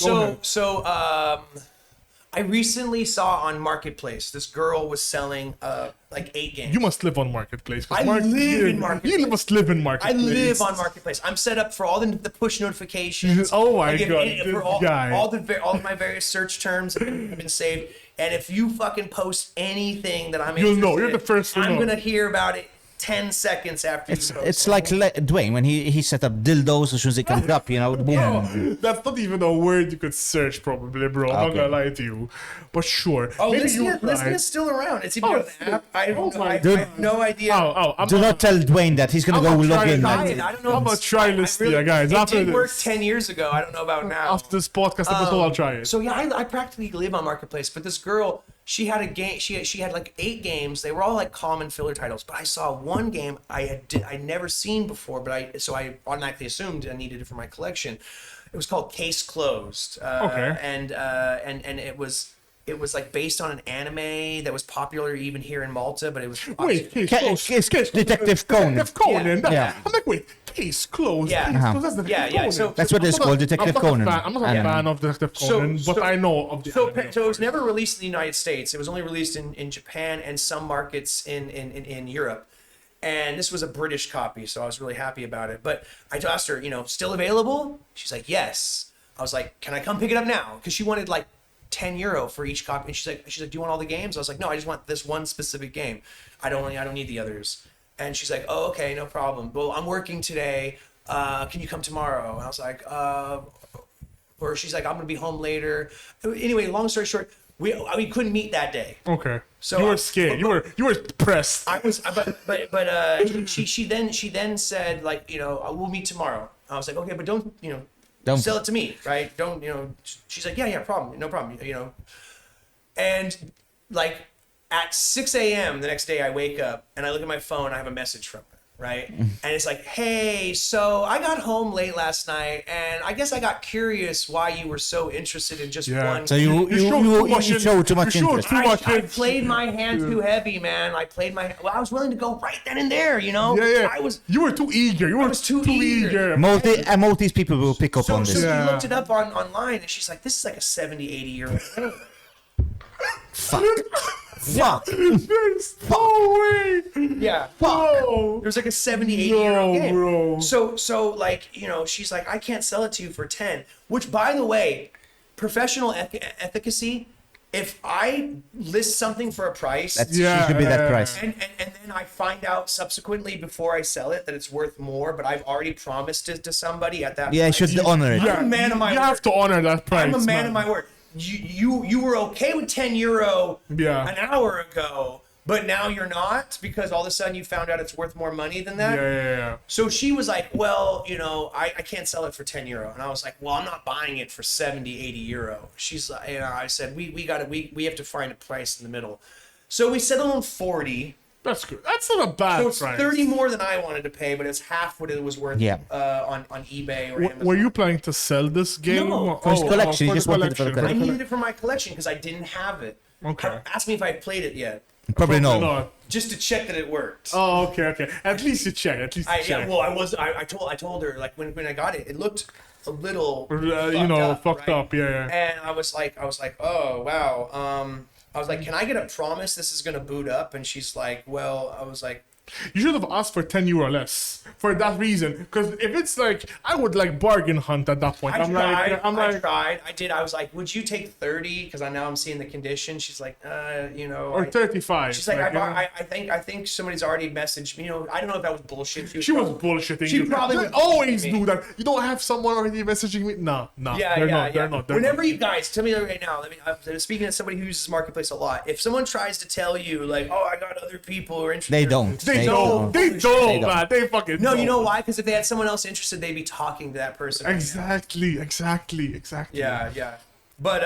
I recently saw on Marketplace this girl was selling like 8 games. You must live on Marketplace. 'cause I live in Marketplace. You must live in I Marketplace. live on Marketplace. I'm set up for all the push notifications. Oh my I give God, for this all, guy. all of my various search terms have been saved. And if you fucking post anything that I'm You'll know. interested You're in, the first to I'm know. gonna hear about it 10 seconds after you post It's it. like Dwayne when he set up dildos as soon as he comes up, boom. Bro, that's not even a word you could search, probably, bro. I'm not Okay. gonna lie to you. But sure. Oh, maybe you Listia try. is still around. It's even Oh, on the app. I Dude. have no idea. I'm Do not tell Dwayne that he's gonna go I'm log trying in. to I try and- it. don't know. I'm if gonna it's- try I Listia, guys. It After did work this. 10 years ago. I don't know about now. After this podcast episode, I'll try it. So yeah, I practically live on Marketplace. But this girl, she had a game. She had like 8 games. They were all like common filler titles. But I saw one game I'd never seen before. But I automatically assumed I needed it for my collection. It was called Case Closed. Okay. And it was like based on an anime that was popular even here in Malta. But it was Wait, case Ca- closed. case- Detective Conan. Detective Conan. Yeah. Yeah. I'm like, wait, case closed. Yeah. Case closed. That's Detective Yeah. Conan. So That's what it's called, Detective Conan. I'm not a Anime. fan of Detective So- Conan, but so- I know of the anime. So it was never released in the United States. It was only released in Japan and some markets in Europe. And this was a British copy, so I was really happy about it. But I asked her, still available? She's like, yes. I was like, can I come pick it up now? Because she wanted like €10 for each copy. And she's like, do you want all the games? I was like, no, I just want this one specific game. I don't need the others. And she's like, oh, okay, no problem. Well, I'm working today. Can you come tomorrow? And I was like, or she's like, I'm gonna be home later. Anyway, long story short, we couldn't meet that day. Okay. So you were I- scared. You were depressed. I was, but she then said like, we'll meet tomorrow. I was like, okay, but don't Don't- sell it to me, right? Don't She's like, yeah, problem, no problem, And like at 6 a.m. the next day, I wake up and I look at my phone. I have a message from her. right? And it's like, hey, so I got home late last night, and I guess I got curious why you were so interested in just one. So you showed too much interest. I played my hand too heavy, man. Well, I was willing to go right then and there, you know. You were too eager. You were too eager. Maltese people will pick up on this. So we looked it up online, and she's like, "This is like a 70, 80-year-old thing." Fuck. There's no way. Yeah. Bro. There's like a 70, 80-year-old game. Bro. So like, you know, she's like, I can't sell it to you for 10. Which, by the way, professional efficacy, if I list something for a price, It should be that price. and then I find out subsequently before I sell it that it's worth more, but I've already promised it to somebody at that Yeah, I price. should honor it. I'm a man of my word. You have to honor that price. I'm a man of my word. You were okay with €10 an hour ago, but now you're not because all of a sudden you found out it's worth more money than that. Yeah. So she was like, well, you know, I can't sell it for €10. And I was like, well, I'm not buying it for 70, €80. She's like, you know, I said, we have to find a price in the middle. So we settled on 40. That's good. That's not a bad So it's price. 30 more than I wanted to pay, but it's half what it was worth on eBay or Amazon. Were you planning to sell this game? No. For his collection, for you just the wanted it for the collection. I needed it for my collection because I didn't have it. Okay. Ask me if I played it yet. Probably no. No. Just to check that it worked. Oh, okay. At least you check. I told her like when I got it, it looked a little fucked up. Yeah. And I was like, oh wow. I was like, can I get a promise this is gonna boot up? And she's like, well, I was like, You should have asked for €10 less for that reason. Because if it's like, I would like bargain hunt at that point. I tried. I did. I was like, would you take 30? Because now I'm seeing the condition. She's like, or 35. She's like, I think somebody's already messaged me. You know, I don't know if that was bullshit. She was bullshitting. She probably they always do that. You don't have someone already messaging me. No. They're not. Whenever you guys tell me right now, I'm speaking as somebody who uses Marketplace a lot. If someone tries to tell you like, oh, I got other people who are interested, they don't. They don't, man. They fucking no. don't. You know why? Because if they had someone else interested, they'd be talking to that person. Exactly. Yeah. But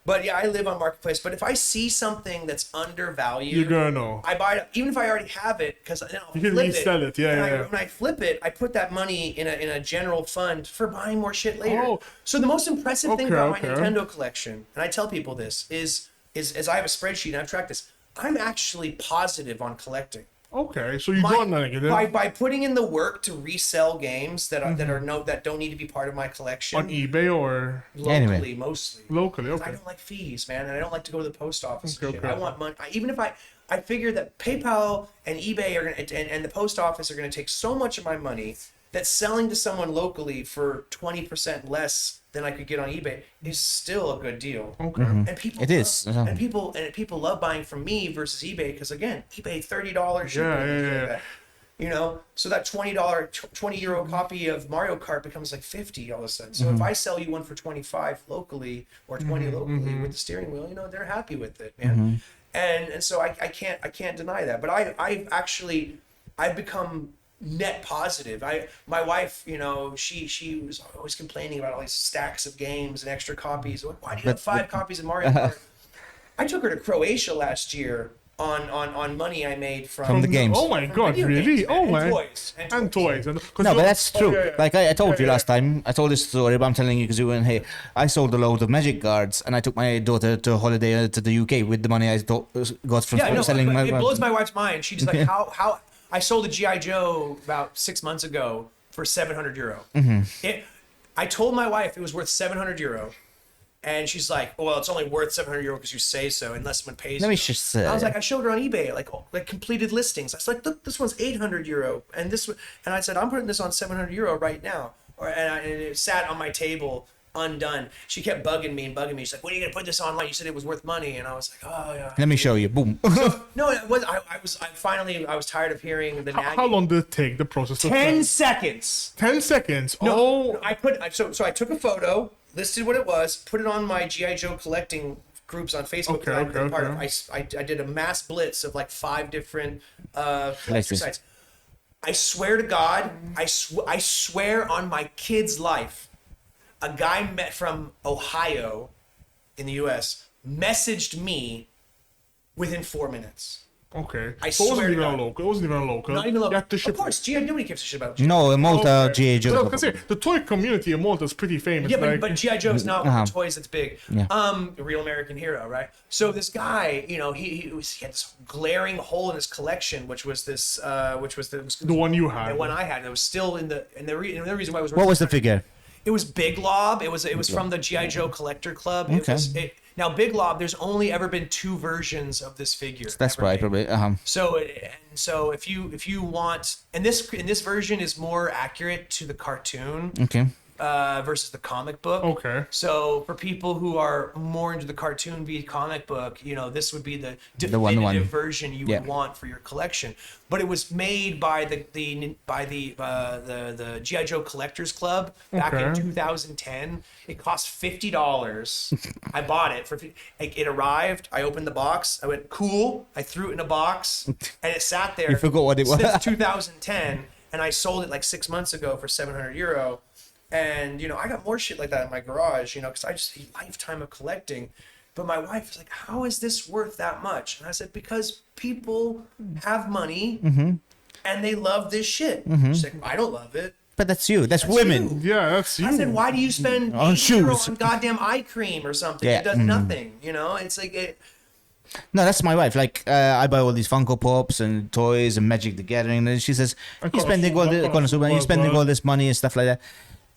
But yeah, I live on Marketplace. But if I see something that's undervalued, you're gonna know. I buy it, even if I already have it, because then I'll you can resell it. Yeah. When I flip it, I put that money in a general fund for buying more shit later. Oh. So the most impressive thing about my Nintendo collection, and I tell people this, is I have a spreadsheet and I've tracked this. I'm actually positive on collecting. Okay, so you don't negative by putting in the work to resell games that don't need to be part of my collection on eBay or locally, mostly locally. Okay. I don't like fees, man, and I don't like to go to the post office. Okay. I want money. Even if I figure that PayPal and eBay are gonna and the post office are gonna take so much of my money that selling to someone locally for 20% less than I could get on eBay is still a good deal. Okay. Mm-hmm. And people people love buying from me versus eBay because again, eBay $30. Yeah. You know, so that €20 copy of Mario Kart becomes like 50 all of a sudden. So if I sell you one for 25 locally or 20 locally with the steering wheel, you know, they're happy with it, man. And so I can't deny that. But I've become net positive. My wife, you know, she was always complaining about all these stacks of games and extra copies. Why do you have 5 copies of Mario Kart? I took her to Croatia last year on money I made from the games. Oh my god, really? Games, and toys. No, but that's true. Like I told you last time, I told this story, but I'm telling you because you went, hey, I sold a load of Magic cards and I took my daughter to holiday to the UK with the money I got from selling my. It blows my wife's mind. She's like, how I sold a G.I. Joe about 6 months ago for €700. I told my wife it was worth €700. And she's like, well, it's only worth €700 because you say so, unless someone pays. Let me just say. I was like, I showed her on eBay, like completed listings. I was like, look, this one's €800, and this one, and I said, I'm putting this on €700 right now. And it sat on my table undone. She kept bugging me. She's like, when are you gonna put this online? You said it was worth money, and I was like, oh yeah. Let me show you. Boom. No, it was. I was tired of hearing the nagging. How long did it take the process? 10 seconds. 10 seconds. No, I took a photo, listed what it was, put it on my G.I. Joe collecting groups on Facebook. I did a mass blitz of like 5 different sites. I swear to God, I swear on my kid's life, a guy met from Ohio in the U.S. messaged me within 4 minutes. Okay. I So it wasn't swear to even a God. local. It wasn't even a local. Not even You local. had to ship Of course, nobody gives a shit about G.I. No, in Malta, Okay. G.I. Joe. But I was gonna say, the toy community in Malta is pretty famous. Yeah, like, but G.I. Joe is not one of the toys that's big. Yeah. The real American hero, right? So this guy, you know, he had this glaring hole in his collection, which was the one you had. the one I had. It was still in the another reason why it was. What was the figure? It was Big Lob. It was from the G.I. Joe Collector Club. Okay. Now Big Lob, there's only ever been 2 versions of this figure. That's ever right, made. probably. So if you want, and this version is more accurate to the cartoon. Okay. Versus the comic book. Okay. So for people who are more into the cartoon v comic book, you know, this would be the one. definitive version you Yeah. would want for your collection. But it was made by the G.I. Joe Collectors Club back in Okay. 2010. It cost $50. I bought it it arrived. I opened the box. I went, cool. I threw it in a box, and it sat there. You forgot what it was. Since 2010, and I sold it like 6 months ago for €700. And, you know, I got more shit like that in my garage, you know, because I just a lifetime of collecting. But my wife was like, how is this worth that much? And I said, because people have money and they love this shit. She's like, I don't love it. But that's you. That's women. Yeah, that's you. I said, why do you spend On €8 shoes. on goddamn eye cream or something? Yeah. It does nothing, you know? It's like, No, that's my wife. Like, I buy all these Funko Pops and toys and Magic the Gathering, and she says, "You're spending all you're spending all this money and stuff like that."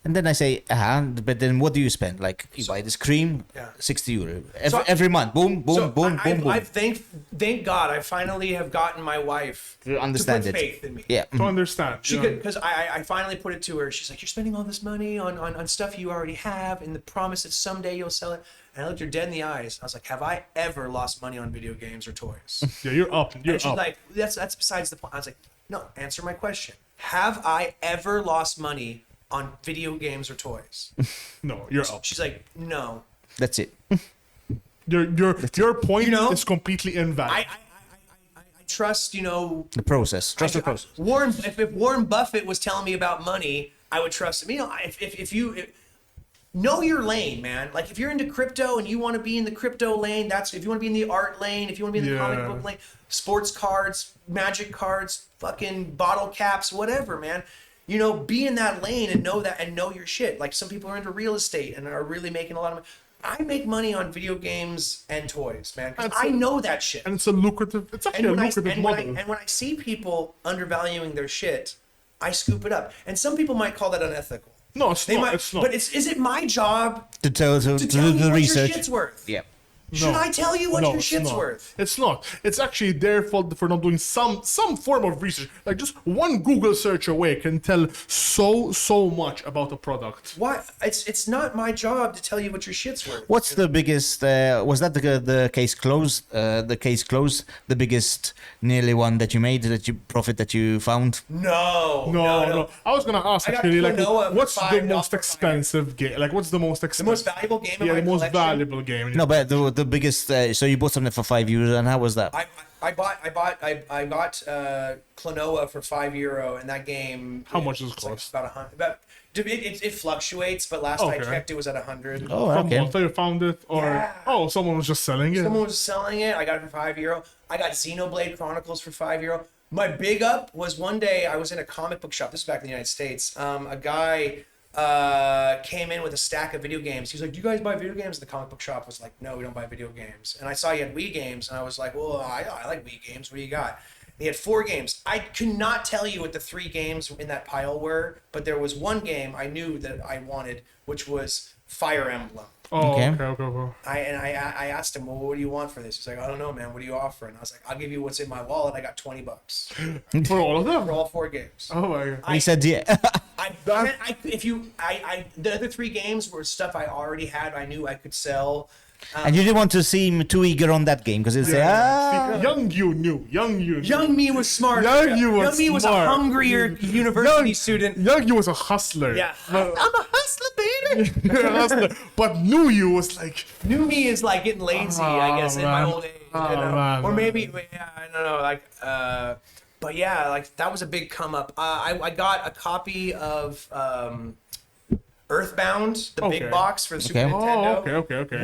And then I say, but then what do you spend? Like, you buy this cream, Yeah. €60 So- every month. Boom, boom, so boom, boom, boom. I thank God I finally have gotten my wife To understand to put it. faith in me. Yeah. To understand. She yeah. could, because I finally put it to her. She's like, you're spending all this money on stuff you already have and the promise that someday you'll sell it. And I looked her dead in the eyes. I was like, have I ever lost money on video games or toys? Yeah, you're up. You're And she's up. like, that's besides the point. I was like, no, answer my question. Have I ever lost money on video games or toys? No, you're up. She's like, no. That's it. Your point You know, is completely invalid. I trust, you know, The process. Trust the process. If Warren Buffett was telling me about money, I would trust him. You know, if you know your lane, man. Like if you're into crypto and you want to be in the crypto lane, if you want to be in the art lane, if you want to be in the comic book lane, sports cards, magic cards, fucking bottle caps, whatever, man. You know, be in that lane and know your shit. Like some people are into real estate and are really making a lot of money. I make money on video games and toys, man. 'Cause I know that shit. And it's a lucrative. It's actually a lucrative model. And when I see people undervaluing their shit, I scoop it up. And some people might call that unethical. No, it's They not. might, It's not. but is it my job To tell to to tell do you the what research. your shit's worth? Yeah. Should I tell you what your it's shit's not. worth? It's not. It's actually their fault for not doing some form of research. Like just one Google search away can tell so much about a product. Why? It's not my job to tell you what your shit's worth. What's the biggest? Was that the case closed? The case closed. The biggest, nearly one that you made, profit that you found. No. I was gonna ask I got actually, like, Klonoa for what's the $5 most for expensive game? Like, what's the most expensive? The most valuable game in Yeah, my the most collection? valuable game. No, but the biggest. So you bought something for €5, and how was that? I bought Klonoa for €5, and that game. How much does it it's like cost? about 100. It fluctuates, but last I Okay. checked, it was at 100. Oh, From okay. Malta you found it, or Yeah. someone was just selling it. Someone was selling it. I got it for €5. I got Xenoblade Chronicles for €5. My big up was one day I was in a comic book shop. This is back in the United States. A guy came in with a stack of video games. He was like, "Do you guys buy video games?" And the comic book shop was like, "No, we don't buy video games." And I saw he had Wii games, and I was like, "Well, I like Wii games. What do you got?" He had 4 games. I could not tell you what the 3 games in that pile were, but there was one game I knew that I wanted, which was Fire Emblem. Oh, Okay. okay. I asked him, "Well, what do you want for this?" He's like, "I don't know, man. What do you offer?" And I was like, "I'll give you what's in my wallet." I got $20 For all of them. for all 4 games. Oh my god. He said, "Yeah." The other 3 games were stuff I already had. I knew I could sell. And you didn't want to seem too eager on that game because it's See, young you knew. Young you knew. Young me was smart. Young you was Young me was a smart. hungrier university student. Young you was a hustler. Yeah, I'm a hustler, baby. You're a hustler. But new you was like, New me is like getting lazy, I guess, in my man. old age. Oh, you know? man, Or man. maybe, yeah, I don't know. Like, but yeah, like that was a big come up. I got a copy of Earthbound, the Okay. big box for the Super Okay. Nintendo. oh, okay.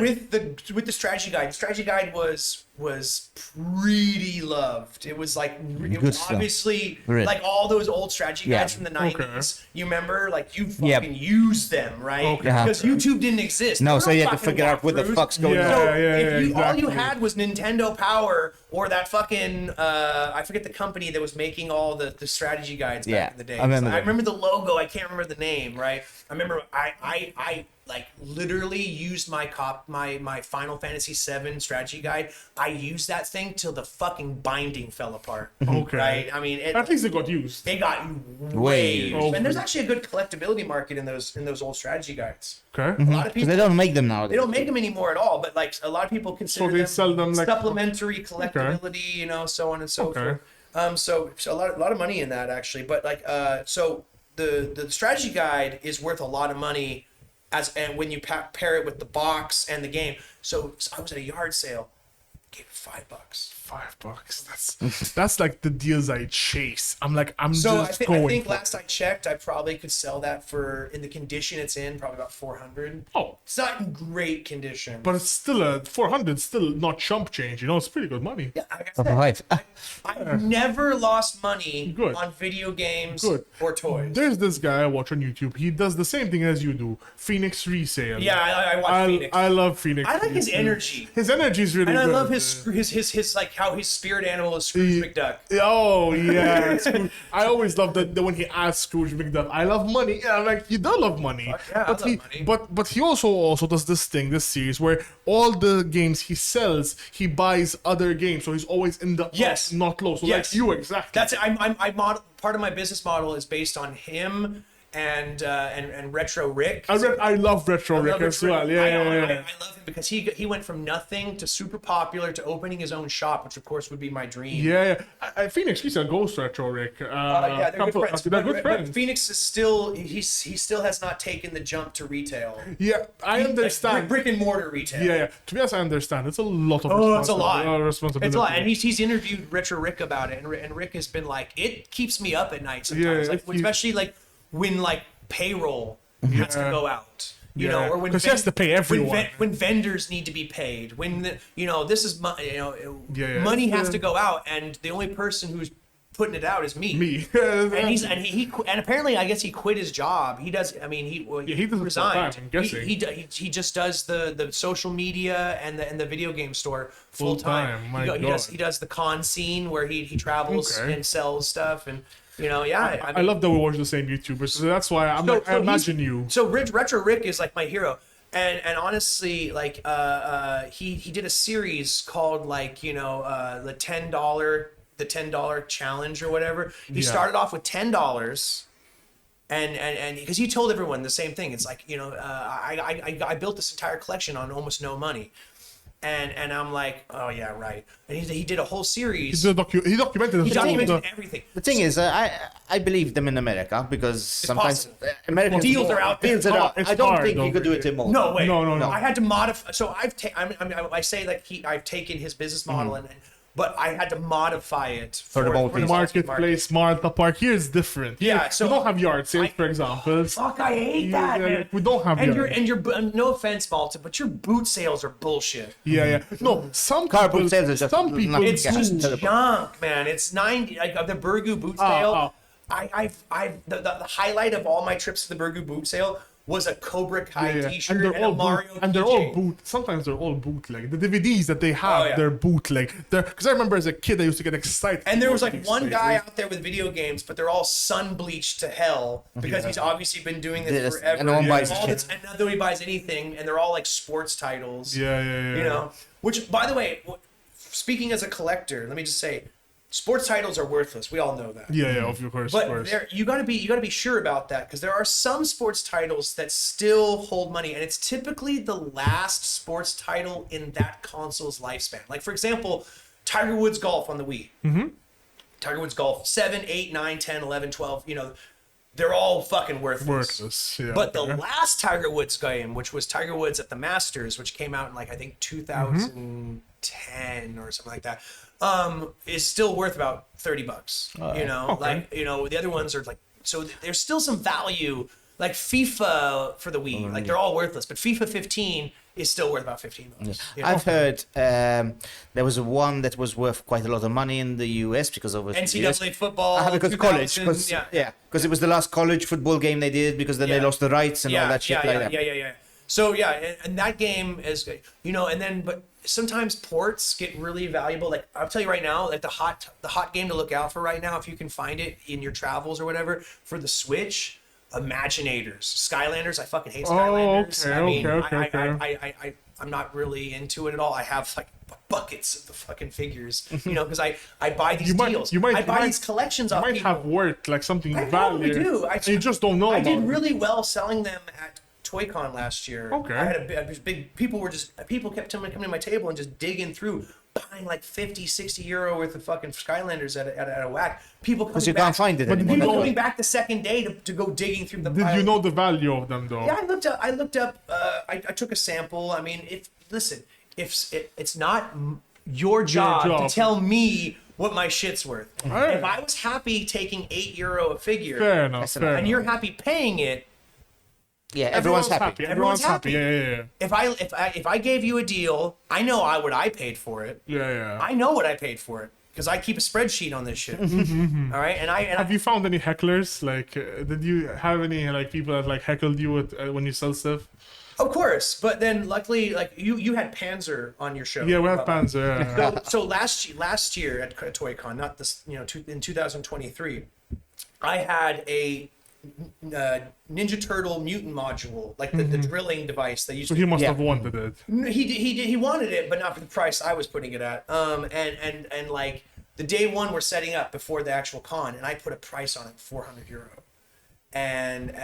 With the strategy guide. The strategy guide was was pretty loved. It was like it was stuff. obviously Really? like all those old strategy guides from the 90s. You remember, like you fucking used them, right? Because YouTube didn't exist. No, There so were you no had to fucking figure out what the walkthroughs. fuck's going on. So Yeah, if you, all you exactly. had was Nintendo Power or that fucking I forget the company that was making all the strategy guides back in the day. I remember I that. remember the logo. I can't remember the name. Right. I remember I like literally used my my Final Fantasy VII strategy guide. I used that thing till the fucking binding fell apart. Okay. Right. I mean, At least it got used. they got way used. And there's actually a good collectability market in those old strategy guides. Okay. A lot of Because people they don't make them nowadays. they don't make them anymore at all, but like a lot of people consider they them, sell them like- supplementary collectability, you know, so on and so Okay. forth. So a lot of money in that actually, but like so the strategy guide is worth a lot of money and when you pair it with the box and the game. So I was at a yard sale, gave it $5. $5. That's like the deals I chase. I'm So just I going. think for last I checked, I probably could sell that for, in the condition it's in, probably about $400. Oh. It's not in great condition. But it's still a 400. Still not chump change. You know, it's pretty good money. Yeah, like I said, I've never lost money Good. on video games Good. or toys. There's this guy I watch on YouTube. He does the same thing as you do. Phoenix resale. Yeah, I watch Phoenix. I love Phoenix. I like his resale. energy. His energy is really And I good. love his like how his spirit animal is Scrooge McDuck. Oh yeah, Scrooge. I always love that when he asks Scrooge McDuck, "I love money." Yeah, I'm like you do love money. Fuck yeah, I but love he, money. but he also does this series where all the games he sells, he buys other games, so he's always in the Yes. up, not low. So Yes. like you exactly. That's I model, part of my business model is based on him and Retro Rick. I love Retro I Rick love as Retro well. Rick. Yeah, I yeah. love him because he went from nothing to super popular to opening his own shop, which of course would be my dream. Yeah. Phoenix resale goes to Retro Rick. Yeah, they're good friends. They're good But friends. Phoenix is still he still has not taken the jump to retail. Yeah, I understand. Like brick and mortar retail. Yeah. To be honest, I understand. It's a lot of Oh, it's a lot. responsibility. It's a lot, and he's interviewed Retro Rick about it, and Rick has been like, it keeps me up at night sometimes, Yeah, like especially like when like payroll has to go out, you know, or when 'cause he has to pay everyone. when vendors need to be paid, when this is Yeah. money has to go out, and the only person who's putting it out is me. And and apparently I guess he quit his job. He does. I mean, he does it resigned. full-time, I'm guessing. He just does the social media and the video game store full time. Full-time, my He does the con scene where he travels Okay. and sells stuff, and I love that we watch the same YouTubers, so that's why I imagine you. So Retro Rick is like my hero. And honestly, like he did a series called like the $10 challenge or whatever. He started off with $10, and because he told everyone the same thing. It's like I built this entire collection on almost no money. And I'm like, oh yeah, right. And he did a whole series. He documented. He documented everything. The thing is, I believe them in America because sometimes possible. American Deals are out there. Deals are out. It's I don't hard, think though, you could do it in Malta. No way. No. I had to modify. So I say like I've taken his business model but I had to modify it For the Maltese Marketplace, Malta Park. Here is different. Yeah, Here, so we don't have yard sales, for example. Fuck, I hate that, man. We don't have and yard. your no offense, Malta, but your boot sales are bullshit. Yeah. No, some Car people. boot sales are just Some people. nothing. It's Yeah. just Terrible. junk, man. It's 90 like of the Burgoo boot sale. The highlight of all my trips to the Burgoo boot sale was a Cobra Kai T-shirt and, a Mario and they're all keychain. boot. Sometimes they're all bootleg. The DVDs that they have, Oh, yeah. they're bootleg. Because I remember as a kid, I used to get excited. And there was about like these one things. guy out there with video games, but they're all sun bleached to hell because he's obviously been doing this Yes, forever. and no one buys all shit. this, and nobody buys anything, and they're all like sports titles. Yeah. You know, which by the way, speaking as a collector, let me just say, sports titles are worthless. We all know that. Yeah, of course. But of course. you gotta be sure about that because there are some sports titles that still hold money, and it's typically the last sports title in that console's lifespan. Like for example, Tiger Woods Golf on the Wii. Mm-hmm. Tiger Woods Golf 7, 8, 9, 10, 11, 12. They're all fucking worthless. Yeah. But the last Tiger Woods game, which was Tiger Woods at the Masters, which came out in like I think 2010 or something like that, is still worth about $30. Okay. The other ones are like, so there's still some value Like FIFA for the Wii, like they're all worthless, but FIFA 15 is still worth about $15. You know? I've heard there was one that was worth quite a lot of money in the US because of NCAA football. Because college, because it was the last college football game they did because then they lost the rights and all that shit like that. Yeah. So and that game is, you know, and then but sometimes ports get really valuable. Like I'll tell you right now, like the hot game to look out for right now, if you can find it in your travels or whatever, for the Switch. Imaginators, Skylanders. I fucking hate Skylanders. I'm not really into it at all. I have like buckets of the fucking figures, you know, because I buy these deals. I buy these collections off people. You might have worked like something I valuable. do. You just don't know. I did really well selling them at ToyCon last year. Okay. I had a big. People kept coming to my table and just digging through, buying like 50, 60 euro worth of fucking Skylanders at a whack. People coming because you back, can't find it anymore. People coming back the second day to go digging through the. Did you know the value of them though? Yeah, I looked up. I took a sample. I mean, if it's not your job to tell me what my shit's worth. Right. If I was happy taking €8 a figure, fair enough. and you're happy paying it. Yeah, everyone's happy. Everyone's happy. Yeah. If I gave you a deal, I know what I paid for it. Yeah. I know what I paid for it because I keep a spreadsheet on this shit. All right, Have you found any hecklers? Like, did you have any like people that like heckled you when you sell stuff? Of course, but then luckily, like you had Panzer on your show. Yeah, we have Panzer. Yeah. So last year at ToyCon, not this, you know, in 2023, I had a Ninja Turtle mutant module, like the drilling device they used. So he must have wanted it. He wanted it, but not for the price I was putting it at. And like the day one we're setting up before the actual con, and I put a price on it, €400. And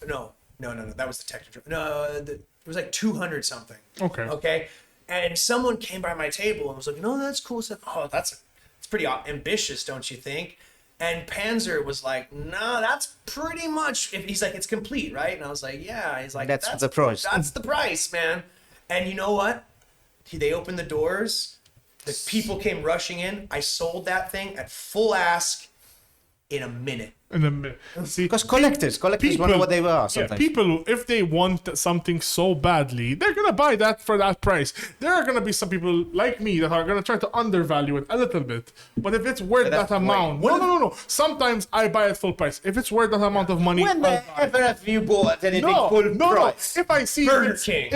no, that was the technical. No, it was like 200 something. Okay. And someone came by my table and was like, "No, that's cool." I said, "Oh, it's pretty ambitious, don't you think?" And Panzer was like, "No, that's pretty much." He's like, "It's complete, right?" And I was like, "Yeah." He's like, "That's the price. That's the price, man." And you know what? They opened the doors. The people came rushing in. I sold that thing at full ask in a minute. See, because collectors wonder what they are sometimes. Yeah, people, if they want something so badly, they're gonna buy that for that price. There are gonna be some people like me that are gonna try to undervalue it a little bit. But if it's worth that amount, no. Sometimes I buy it full price. If it's worth that amount of money, when ever have you bought anything full price? No. If I see Burger King.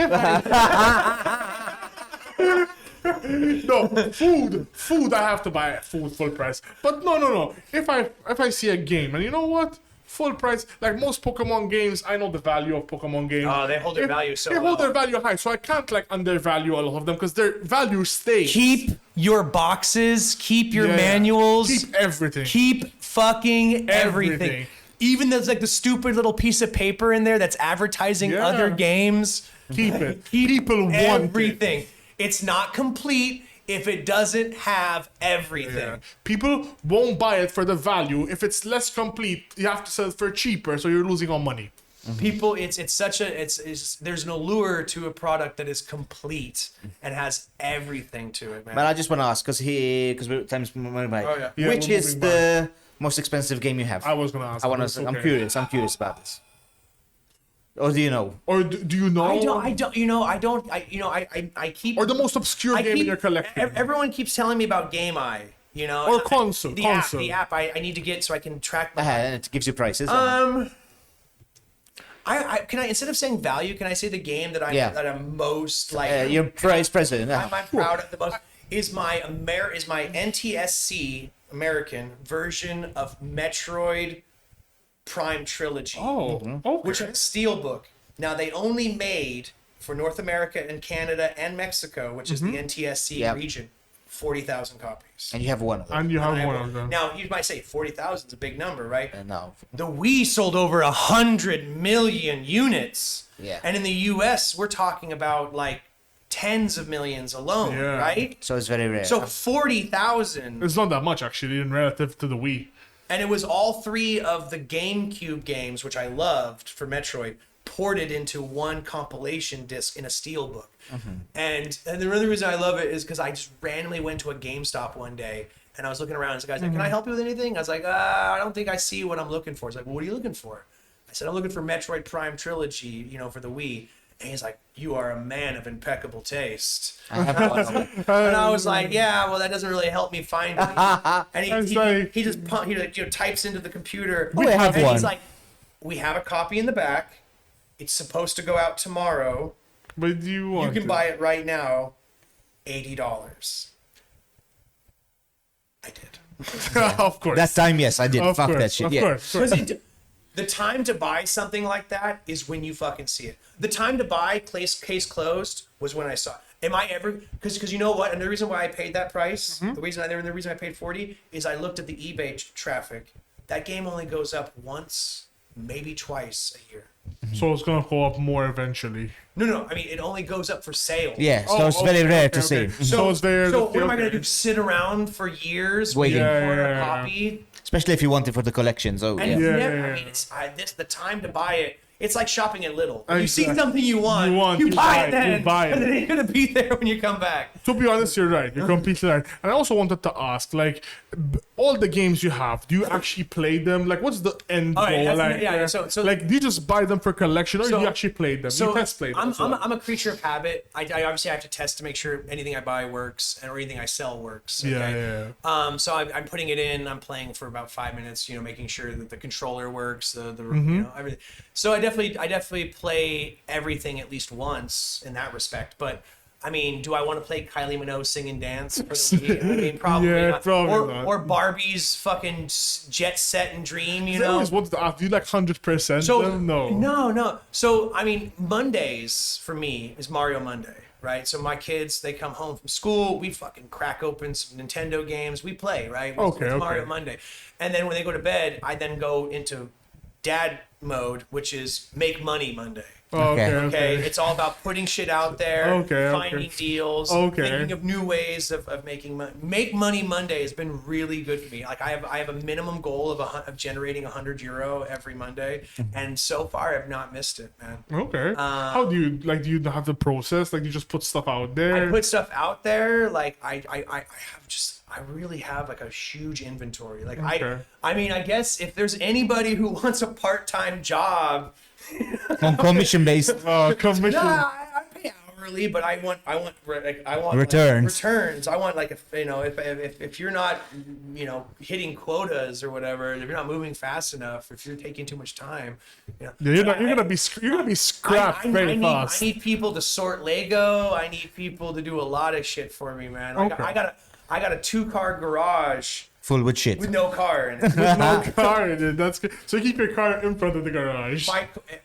No, food I have to buy at full price. But no. If I see a game, and you know what? Full price, like most Pokemon games, I know the value of Pokemon games. Oh, they hold their value so They hold their value high, so I can't like undervalue a lot of them because their value stays. Keep your boxes, keep your manuals, keep everything. Keep fucking everything. Even there's like the stupid little piece of paper in there that's advertising other games. Keep it. People want everything. It's not complete if it doesn't have everything. Yeah. People won't buy it for the value. If it's less complete, you have to sell it for cheaper, so you're losing on money. People, it's such a there's an allure to a product that is complete and has everything to it, man. But I just want to ask because time's moving by. Oh, yeah. Which is the most expensive game you have? I was gonna ask. I'm curious about this. Or do you know? Or do you know? I don't. I keep. Or the most obscure game in your collection. Everyone keeps telling me about Game Eye. You know. Or console. The app I need to get so I can track. And it gives you prices. Can I instead of saying value, can I say the game that I'm most like? Your price president. I'm proud of the most is my NTSC American version of Metroid Prime Trilogy. Okay. Which is a steelbook. Now they only made for North America and Canada and Mexico, which is the NTSC region, 40,000 copies. And you have one of them. And you have one of them. Now you might say 40,000 is a big number, right? No. The Wii sold over 100 million units. Yeah. And in the US, we're talking about like tens of millions alone, right? So it's very rare. So 40,000. It's not that much actually in relative to the Wii. And it was all three of the GameCube games, which I loved for Metroid, ported into one compilation disc in a steelbook. And the other reason I love it is because I just randomly went to a GameStop one day and I was looking around and the guy's like, "Can I help you with anything?" I was like, "I don't think I see what I'm looking for." He's like, "Well, what are you looking for?" I said, I'm looking for Metroid Prime Trilogy, for the Wii. And he's like, you are a man of impeccable taste. I have one. And I was like, yeah, well, that doesn't really help me find it. And he just types into the computer. I have and one. He's like, we have a copy in the back. It's supposed to go out tomorrow. But do you want You can buy it right now, $80. I did. Of course. That time, yes, I did. Of Fuck course, that shit. of Yeah. course. The time to buy something like that is when you fucking see it. The time to buy case closed was when I saw it. Am I ever? Because you know what? And the reason why I paid that price, the reason I paid 40 is I looked at the eBay traffic. That game only goes up once, maybe twice a year. So it's gonna go up more eventually. No. I mean, it only goes up for sale. Yeah, so it's very rare to see. So it's very. So what am I gonna do? Sit around for years Waiting. waiting for Yeah. a copy? Especially if you want it for the collection. So, And yeah. I mean, the time to buy it. It's like shopping at Little. You see Exactly. something you want, you buy it buy it, then, you buy it. and it ain't gonna be there when you come back. To be honest, you're right. You're completely right. And I also wanted to ask, like, all the games you have, do you actually play them? Like, what's the end goal? Alright, Like, so like, do you just buy them for collection, or do So- you actually play them? So you test play them. I'm a creature of habit. I obviously have to test to make sure anything I buy works or anything I sell works. Okay? Yeah. So I'm putting it in. I'm playing for about 5 minutes. Making sure that the controller works. The everything. So I definitely play everything at least once in that respect. But I mean, do I want to play Kylie Minogue sing and dance for the Wii? I mean, probably Yeah, not. probably not. Or Barbie's fucking Jet Set and Dream. I always wanted to ask, do you like 100% So them? No. no. So I mean, Mondays for me is Mario Monday, right? So my kids, they come home from school, we fucking crack open some Nintendo games, we play, right? Okay, Mario okay. Monday, and then when they go to bed, I then go into dad mode, which is make money Monday. Oh, okay, Okay. Okay, okay. it's all about putting shit out there, Okay, finding okay. deals, Okay. thinking of new ways of making money. Make Money Monday has been really good for me. Like I have a minimum goal of generating €100 every Monday, and so far I've not missed it, man. Okay. How do you have the process? Like, you just put stuff out there? I put stuff out there. Like I really have like a huge inventory. Like Okay. I mean, I guess if there's anybody who wants a part-time job, On commission based. Commission. no, I pay hourly, but I want Returns. returns. I want like if you're not hitting quotas or whatever, if you're not moving fast enough, if you're taking too much time, Yeah, you're gonna be scrapped very fast. I need people to sort Lego. I need people to do a lot of shit for me, man. Okay. I got a 2-car garage Full with shit. with no car in it. No car in it. That's good. So you keep your car in front of the garage.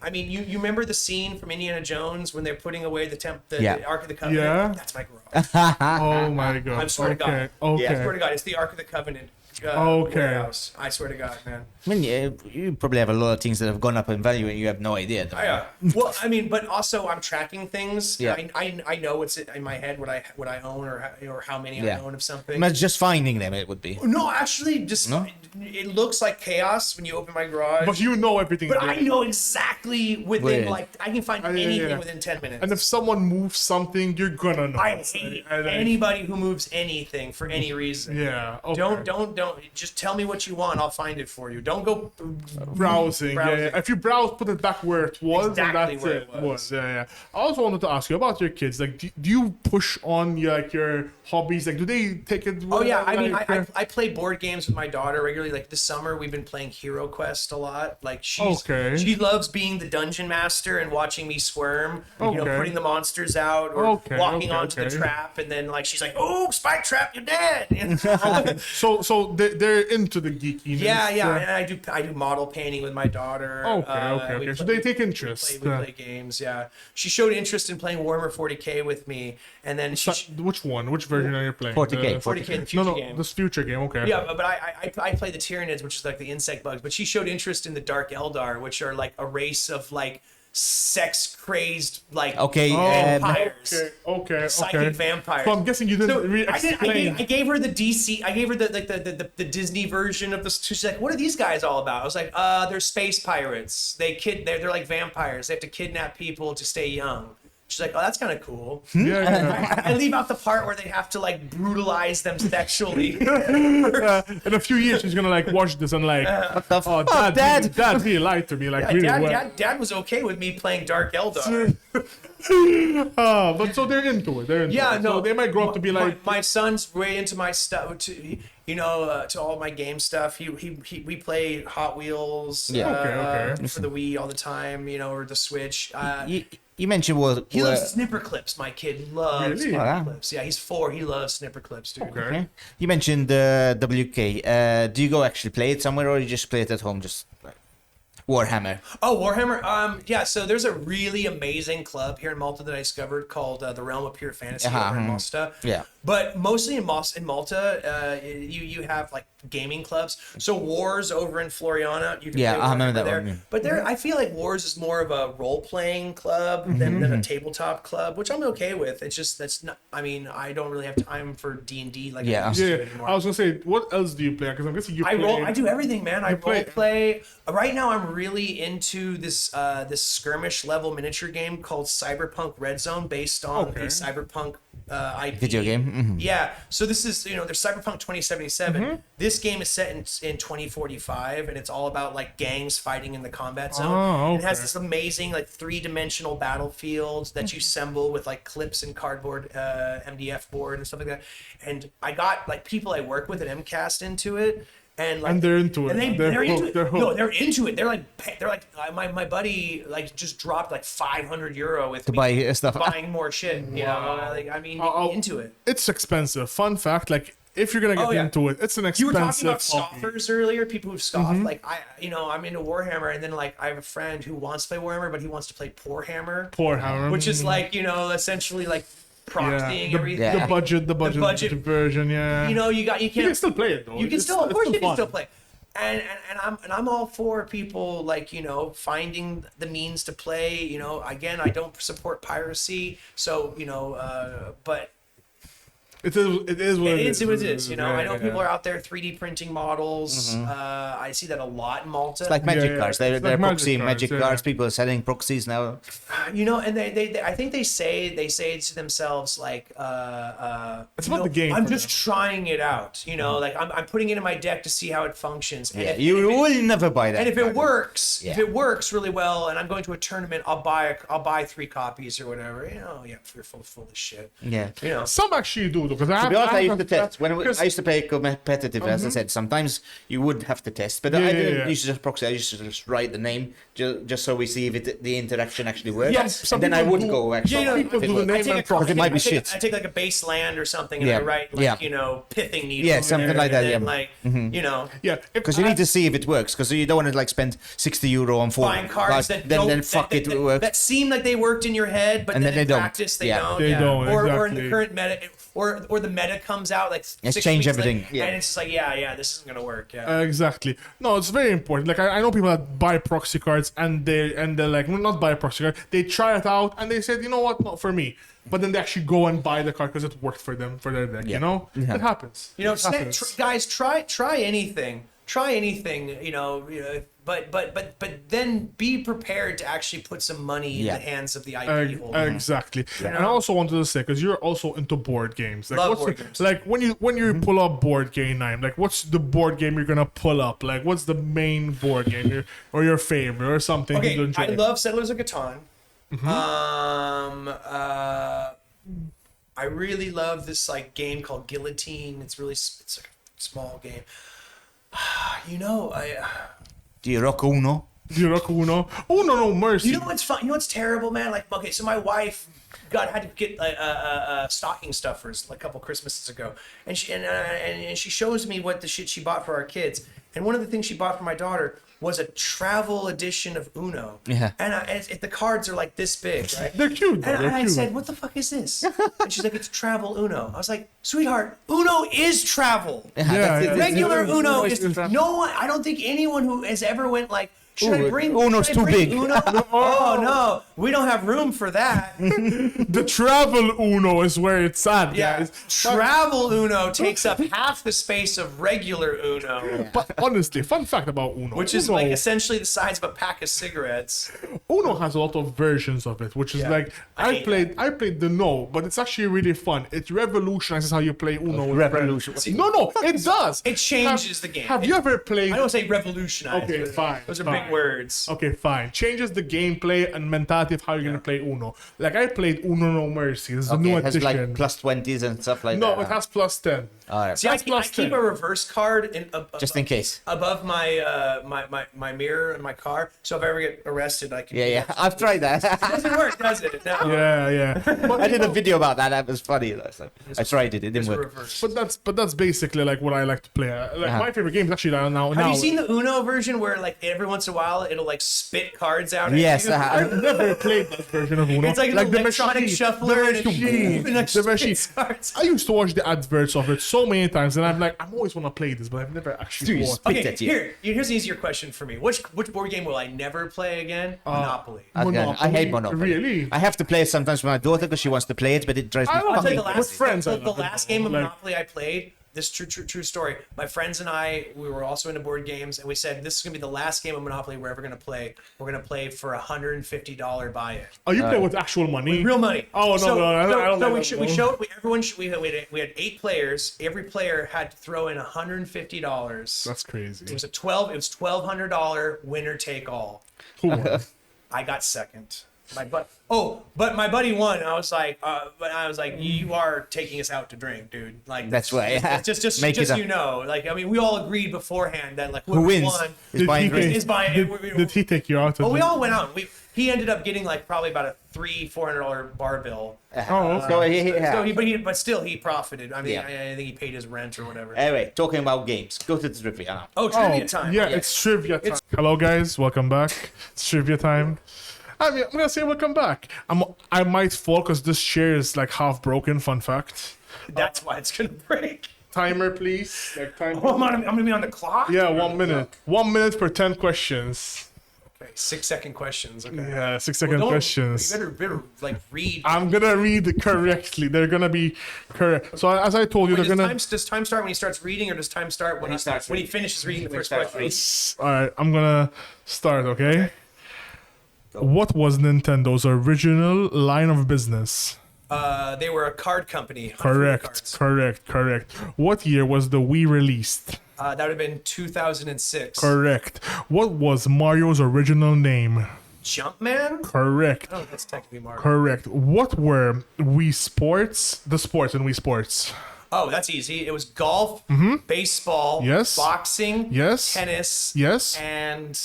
I mean, you remember the scene from Indiana Jones when they're putting away the Yeah. the Ark of the Covenant? Yeah. That's my garage. Oh my god. I swear to God. Okay. Okay. Yeah, I swear to God, it's the Ark of the Covenant Okay. warehouse. I swear to God, man. I mean, you probably have a lot of things that have gone up in value and you have no idea. Though. Yeah. Well, I mean, but also I'm tracking things. Yeah. I know what's in my head what I own or how many I Yeah. own of something. But just finding them, it would be. No, actually, just it looks like chaos when you open my garage. But you know everything. But there. I know exactly within Weird. like I can find yeah, anything yeah. within 10 minutes. And if someone moves something, you're gonna know. I hate anybody who moves anything for any reason. Yeah. Okay. Don't just tell me what you want. I'll find it for you. Don't go browsing. Yeah, yeah. If you browse, put it back where it was, Exactly and that's where it. it was. Yeah, yeah. I also wanted to ask you about your kids. Like, do you push on your hobbies? Like, do they take it? Oh yeah, I mean, like, I play board games with my daughter regularly. Like this summer, we've been playing Hero Quest a lot. Like she loves being the dungeon master and watching me squirm. Okay. Putting the monsters out or walking onto the trap, and then like she's like, "Oh, spike trap, you're dead." So they're into the geekiness. Yeah, and I do model painting with my daughter. Okay. So they take interest. We play games. Yeah, she showed interest in playing Warhammer 40K with me, and then Which one? Which version are you playing? 40K. 40K in the future game. This future game. Okay. Yeah, but I play the Tyranids, which is like the insect bugs. But she showed interest in the Dark Eldar, which are like a race of like sex crazed like vampires. Okay. Psychic vampires. So I'm guessing you didn't really explain. I gave her the DC. I gave her the Disney version of this. She's like, "What are these guys all about?" I was like, "They're space pirates. They're like vampires. They have to kidnap people to stay young." She's like, oh, that's kind of cool. Yeah. I leave out the part where they have to like brutalize them sexually. In a few years, she's gonna like watch this and like, oh, dad really lied to me. Like, really well. Dad was okay with me playing Dark Eldar. But so they're into it. They're into it. No, so they might grow up to be like. My son's way into my stuff. To all my game stuff. We play Hot Wheels. Okay. For the Wii all the time. Or the Switch. You mentioned he loves snipper clips. My kid loves snipper clips. Yeah, he's 4. He loves snipper clips, dude. Okay. You mentioned WK. Do you go actually play it somewhere, or you just play it at home? Just like Warhammer. Oh, Warhammer. Yeah. So there's a really amazing club here in Malta that I discovered called the Realm of Pure Fantasy over in Malta. Yeah. But mostly in Malta, you have like gaming clubs. So Wars over in Floriana, you can play I remember that there. one. Yeah. But there, I feel like Wars is more of a role-playing club than a tabletop club, which I'm okay with. It's just that's not. I mean, I don't really have time for D&D like I used to anymore. I was gonna say, what else do you play? Because I'm guessing you play. I do everything, man. I role play. Right now, I'm really into this this skirmish level miniature game called Cyberpunk Red Zone, based on the Cyberpunk IP. Video game. Mm-hmm. Yeah. So this is there's Cyberpunk 2077. This game is set in 2045, and it's all about like gangs fighting in the combat zone. Oh, okay. It has this amazing like 3-dimensional battlefield that you assemble with like clips and cardboard, MDF board and stuff like that. And I got like people I work with at MCAST into it. And they're into it. And they're into it. They're hooked. No, they're into it. They're like my buddy like just dropped like €500 with me buy stuff. buying more shit. You know, like I mean, into it. It's expensive. Fun fact, like if you're gonna get into it, it's an expensive. You were talking about scoffers earlier. People who scoff. Like I'm into Warhammer, and then like I have a friend who wants to play Warhammer, but he wants to play Poor Hammer, which is like essentially like proxying everything. The budget version, yeah. You can still play it though. You can still, of course, you can still play. And I'm all for people like finding the means to play. Again, I don't support piracy, so but. It is what it is. I know people are out there 3D printing models. I see that a lot in Malta. It's like magic cards. They're proxying magic cards. People are selling proxies now. And they I think they say to themselves like, it's about the game. I'm just trying it out. Like I'm putting it in my deck to see how it functions. And you will never buy that. And if it works really well, and I'm going to a tournament, I'll buy 3 copies or whatever. You're full of shit. Yeah. Some actually do. To be honest, I used to test. I used to play competitive, as I said, sometimes you would have to test. But I didn't used to just proxy. I used to just write the name just so we see if the interaction actually works. Yes, and then I would go actually. People do the name and proxy. It might be shit. I take like a base land or something and I write pithing needle. Yeah, something like that. Yeah. Because you need to see if it works. Because you don't want to like spend €60 on 4 buying cards that that seem like they worked in your head, but then in practice they don't. They don't. Or in the current meta. Or the meta comes out like 6 change weeks everything, later, and it's just like this isn't gonna work. Exactly. No, it's very important. Like I know people that buy proxy cards and they're like, well, not buy a proxy card. They try it out and they said, you know what, not for me. But then they actually go and buy the card because it worked for them for their deck. It happens. Guys, try anything. Try anything. But then be prepared to actually put some money in the hands of the IP holder. Exactly. And I also wanted to say, because you're also into board games. Like, Love board games. Like when you pull up board game night, like what's the board game you're gonna pull up? Like what's the main board game or your favorite or something? Okay, you enjoy? I love Settlers of Catan. I really love this like game called Guillotine. It's like a small game. Do you rock Uno? Uno, no mercy. You know what's fun? You know what's terrible, man? Like, okay, so my wife had to get stocking stuffers like a couple Christmases ago, and she shows me what the shit she bought for our kids. And one of the things she bought for my daughter was a travel edition of Uno. Yeah. And the cards are like this big, right? They're cute. And I said, "What the fuck is this?" And she's like, "It's travel Uno." I was like, "Sweetheart, Uno is travel. Yeah, Regular Uno is no one. I don't think anyone who has ever went like, Should I bring Uno's should I too bring big. Uno? Oh no, we don't have room for that. The travel Uno is where it's at, Yeah, guys. travel Uno takes up half the space of regular Uno, But honestly, fun fact about Uno. which is Uno, like essentially the size of a pack of cigarettes. Uno has a lot of versions of it, which is Yeah. like I hate I played the No, but it's actually really fun. It revolutionizes how you play Uno. with Revolution. friends. No, it does. It changes the game. Have you ever played? I don't say revolutionize. Okay, but fine, Those are fine. big words. Okay, fine. Changes the gameplay and mentality of how you're gonna play Uno. Like I played Uno No Mercy. This is a new It has edition. like plus 20s and stuff like No, that. it has plus 10. All right. See, I That's keep, I plus keep 10. a reverse card in Just in case. above my my mirror in my car. So if I ever get arrested, I can. Yeah. I've tried that. It doesn't work, does it? No. Yeah. But, I did a video about that. That was funny. So I tried it. It It's didn't work. reverse. but that's basically like what I like to play. Like my favorite game is actually now. Have you seen the Uno version where like every once in a while it'll like spit cards out? at Yes, you? I have. I've never played that version of Uno. It's like an the electronic machine, shuffler The and it- machine. and it The machine. spits cards. I used to watch the adverts of it so many times, and I'm like, I always want to play this, but I've never actually Dude, watched. Picked Okay, at you. here's an easier question for me. Which board game will I never play again? Monopoly. I hate Monopoly. Really? I have to play it sometimes with my daughter because she wants to play it, but it drives me I love I'll tell fucking you the With last friends, I the love it, last game of like- Monopoly I played. This true story. My friends and I, we were also into board games, and we said this is gonna be the last game of Monopoly we're ever gonna play. We're gonna play for $150 buy it. Oh, you play with actual money? Real money. Oh, no, I don't So like we, that sh- one. we showed we had 8 players. Every player had to throw in $150. That's crazy. It was $1,200 winner take all. Who won? I got second. But my buddy won. I was like, you are taking us out to drink, dude. Like That's right. Just Make it up. you know, like I mean, we all agreed beforehand that like Who whoever wins won is buying drinks. is buying. Did he take you out? Well, we all went out. He ended up getting like probably about a $300-$400 bar bill. Oh, okay. So, But still he profited. I mean, Yeah. I think he paid his rent or whatever. Anyway, talking about games. Go to the trivia. Oh, trivia time. Yeah, it's trivia time. Hello, guys. Welcome back. It's trivia time. I mean, I'm gonna say welcome back. I might fall because this chair is like half broken. Fun fact. That's why it's gonna break. Timer, please. Like timer. Oh, I'm gonna be on the clock. Yeah, 1 minute. 1 minute per 10 questions. Okay, 6-second questions. Okay. Yeah, 6-second Don't- questions. You better like read. I'm gonna read it correctly. They're gonna be correct. So as I told you, Wait, they're gonna. does time start when he starts reading, or does time start when he finishes reading the first question? All right, I'm gonna start. Okay. What was Nintendo's original line of business? They were a card company. Hunt for cards. Correct. What year was the Wii released? That would have been 2006. Correct. What was Mario's original name? Jumpman? Correct. Oh, that's technically Mario. Correct. What were Wii Sports? The sports in Wii Sports. Oh, that's easy. It was golf, baseball, Yes. boxing, Yes. tennis, Yes. and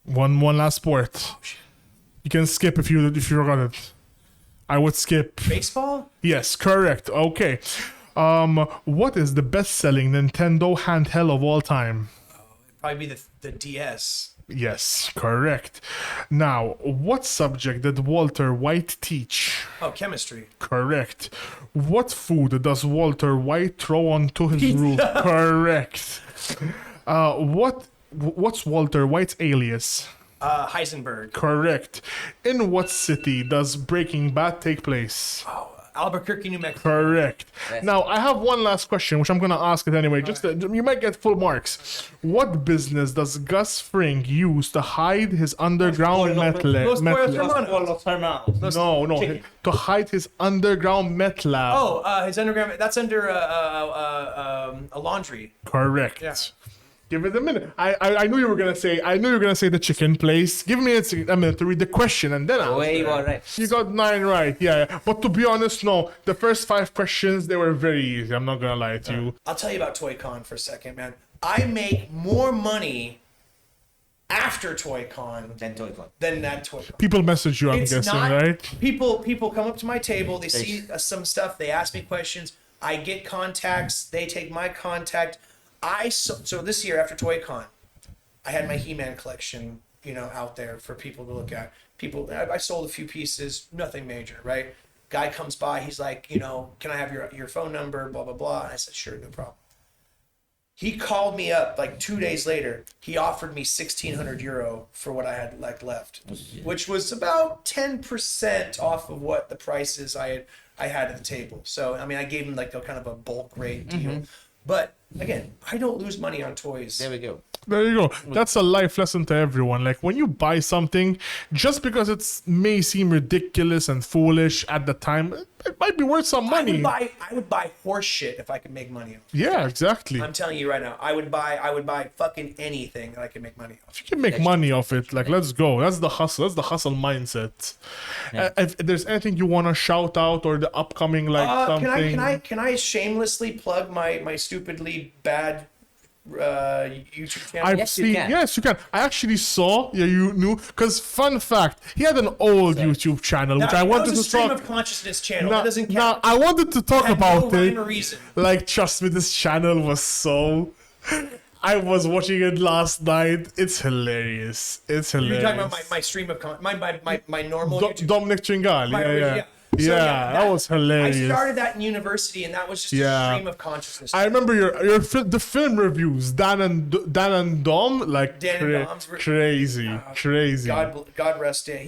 One last sport. You can skip if you forgot it. I would skip. baseball. Yes, correct. Okay. What is the best-selling Nintendo handheld of all time? Probably be the DS. Yes, correct. Now, what subject did Walter White teach? Oh, chemistry. Correct. What food does Walter White throw onto his roof? Correct. What's Walter White's alias? Heisenberg. Correct. In what city does Breaking Bad take place? Albuquerque, New Mexico. Correct. Now, I have one last question, which I'm going to ask it anyway. You might get full marks. What business does Gus Fring use to hide his underground metal? Los Pollos Hermanos. No, to hide his underground met lab. Oh, his underground. That's under a laundry. Correct. Yeah. Give it a minute. I knew you were gonna say. I knew you were gonna say the chicken place. Give me a minute to read the question and then. Way you got right. You got 9 right. Yeah. But to be honest, no. The first 5 questions they were very easy. I'm not gonna lie to you. I'll tell you about ToyCon for a second, man. I make more money after ToyCon Then Toy-Con. than that ToyCon. People message you. I'm It's guessing, not right? people come up to my table, they see some stuff, they ask me questions, I get contacts, they take my contact. So this year after ToyCon, I had my He-Man collection, out there for people to look at. I sold a few pieces, nothing major, right? Guy comes by, he's like, can I have your phone number, blah blah blah. And I said, sure, no problem. He called me up like 2 days later. He offered me €1,600 for what I had like left, which was about 10% off of what the prices I had at the table. So I mean, I gave him like a kind of a bulk rate deal. But again, I don't lose money on toys. There we go. There you go. That's a life lesson to everyone. Like when you buy something, just because it may seem ridiculous and foolish at the time, it might be worth some money. I would buy horse shit if I could make money off. Yeah, exactly. I'm telling you right now, I would buy fucking anything that I could make money off. If you can make money off it, like let's go. That's the hustle. That's the hustle mindset. If there's anything you want to shout out or the upcoming something, can I shamelessly plug my stupidly bad YouTube channel? Yes, you can. I actually saw. Yeah, you knew. Because fun fact, he had an old YouTube channel, which I wanted that was a to stream talk. of consciousness channel. That doesn't count. Now I wanted to talk Had about no it. rhyme or reason. Like, trust me, this channel was so. I was watching it last night. It's hilarious. It's hilarious. You're talking about my stream of my normal YouTube. Dominic Tringali. Yeah. So, That was hilarious. I started that in university, and that was just a stream of consciousness. I remember the film reviews. Dan and Dom, like crazy. God rest him.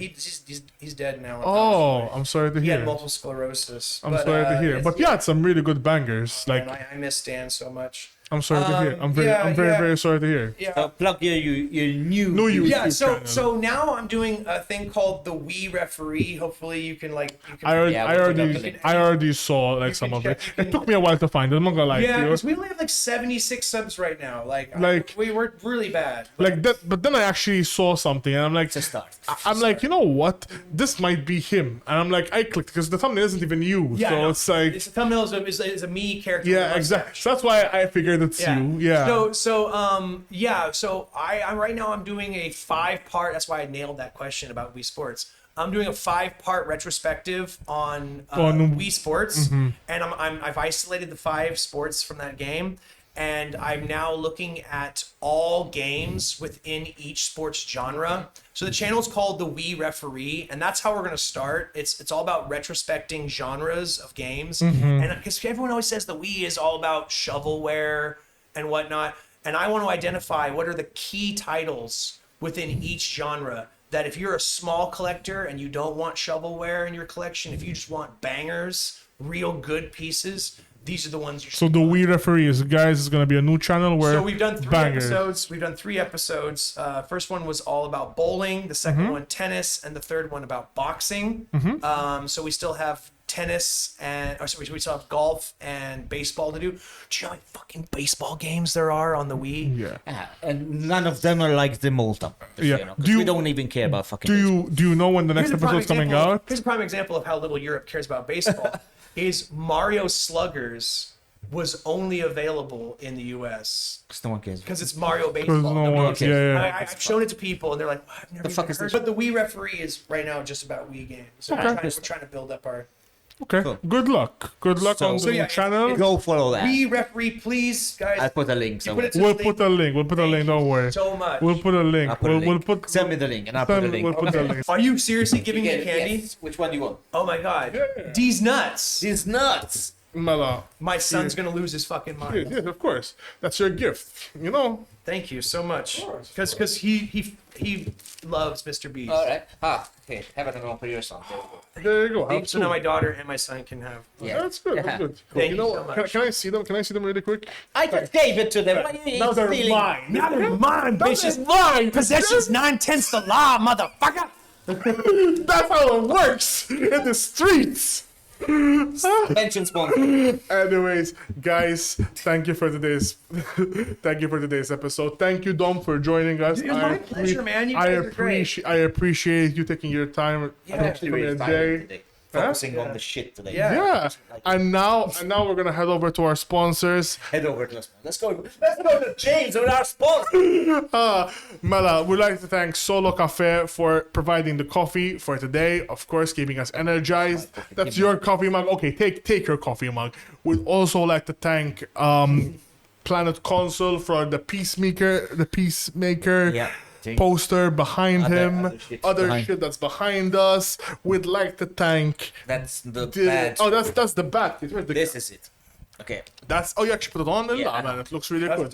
He's dead now. Oh, I'm sorry to He hear. had multiple sclerosis. I'm sorry to hear. But yeah, it's some really good bangers. Like I miss Dan so much. I'm sorry to hear. I'm very sorry to hear. Yeah. Plug your new YouTube Yeah, channel. so now I'm doing a thing called the Wii Referee. Hopefully you can I already saw like some of it. It took me a while to find it. I'm not gonna lie to you. because we only have like 76 subs right now. We were really bad. Like that, but then I actually saw something, and I'm like, I'm like, you know what? This might be him, and I'm like, I clicked because the thumbnail isn't even you, so it's like, the thumbnail is a me character. yeah, exactly. So that's why I figured it's you. Yeah. So I right now I'm doing a 5-part. That's why I nailed that question about Wii Sports. I'm doing a 5-part retrospective on Wii Sports, and I've isolated the 5 sports from that game, and I'm now looking at all games within each sports genre. So the channel is called the Wii Referee, and that's how we're gonna start. It's all about retrospecting genres of games, and because everyone always says the Wii is all about shovelware and whatnot, and I want to identify what are the key titles within each genre. That if you're a small collector and you don't want shovelware in your collection, if you just want bangers, real good pieces, these are the ones you should. So the Wii Referee is going to be a new channel where. So we've done 3 bangers. episodes. We've done 3 episodes. First one was all about bowling. The second one tennis, and the third one about boxing. So we still have tennis we still have golf and baseball to do. Do you know how many fucking baseball games there are on the Wii? Yeah. And none of them are like the Malta. Yeah. We don't even care about fucking. Do you know when the next episode's coming out? Here's a prime example of how little Europe cares about baseball. Is Mario Sluggers was only available in the U.S. Because no one cares. Because it's Mario baseball. I've shown it to people and they're like, I've never even heard. But the Wii Referee is right now just about Wii games. So we're trying to build up our. Okay. Cool. Good luck on the channel. Go follow that. Wii Referee, please, guys. I'll put a link. We'll put a link. Don't worry. So much. We'll put a link. Send me the link and I'll put a link. We'll put the link. Are you seriously giving me candy? Yes. Which one do you want? Oh my god. These nuts. These nuts. Mala. My son's gonna lose his fucking mind. Yes, of course. That's your gift. You know. Thank you so much. Because he loves Mr. Beast. All right. Okay. Have it on for your son. There you go. So now my daughter and my son can have. Yeah. That's good. That's good. Thank you know, so much. Can I see them? Can I see them really quick? I just gave it to them. Now they're mine. Now they're mine, bitches. Mine. Possession's 9/10 the law, motherfucker. That's how it works in the streets. Mention sponsor. Anyways, guys, thank you for today's episode. Thank you, Dom, for joining us. It was my pleasure, man. You guys are great. I appreciate you taking your time. Focusing on the shit today. Yeah. And now we're gonna head over to our sponsors. Head over to us. Let's go to James with our sponsor. Mela, we'd like to thank Solo Caffe for providing the coffee for today. Of course, keeping us energized. That's your coffee mug. Okay, take your coffee mug. We'd also like to thank Planet Console for the Peacemaker. Yeah. Poster behind him, other shit that's behind us. We'd like to thank. That's the badge. Oh, that's the bat. This is it. Okay. That's you actually put it on. Yeah. Man, it looks really That's good.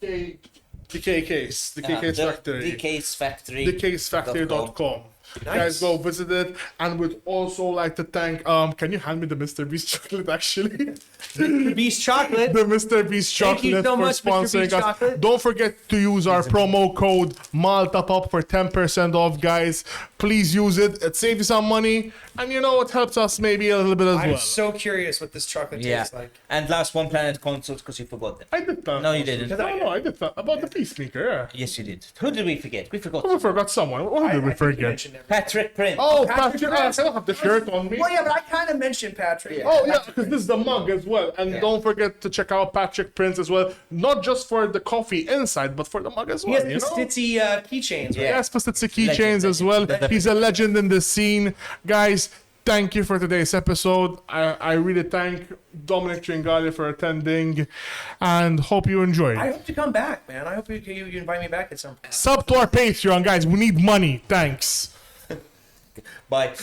the DK case, dKaseFactory. dKaseFactory. dKaseFactory.com. Guys, go visit it, and we'd also like to thank. Can you hand me the Mr. Beast chocolate? Actually, Beast chocolate. the Mr. Beast Thank you chocolate so for much, Mr. sponsoring Beast us. chocolate. Don't forget to use our promo code MaltaPop for 10% off, guys. Please use it. It saves you some money, and it helps us maybe a little bit as I'm well. so curious what this chocolate Yeah. tastes like. And last one planet consoles because you forgot them. I did that. No, you didn't. No, I did that about the Peacemaker. Yeah. Yes, you did. Who did we forget? We forgot. We forgot someone. What did we forget? Patrick Prince. Oh, Patrick Patrick! I don't have the shirt on me. Well, yeah, but I kind of mentioned Patrick. Oh yeah, because this is the mug as well, and don't forget to check out Patrick Prince as well. Not just for the coffee inside, but for the mug as He well. has Stitzy keychains, right? Yes, Pastitsi keychains as well. Legend. He's a legend in the scene, guys. Thank you for today's episode. I really thank Dominic Tringali for attending, and hope you enjoyed. I hope to come back, man. I hope you invite me back at some point. Sub to our Patreon, guys. We need money. Thanks. Bye.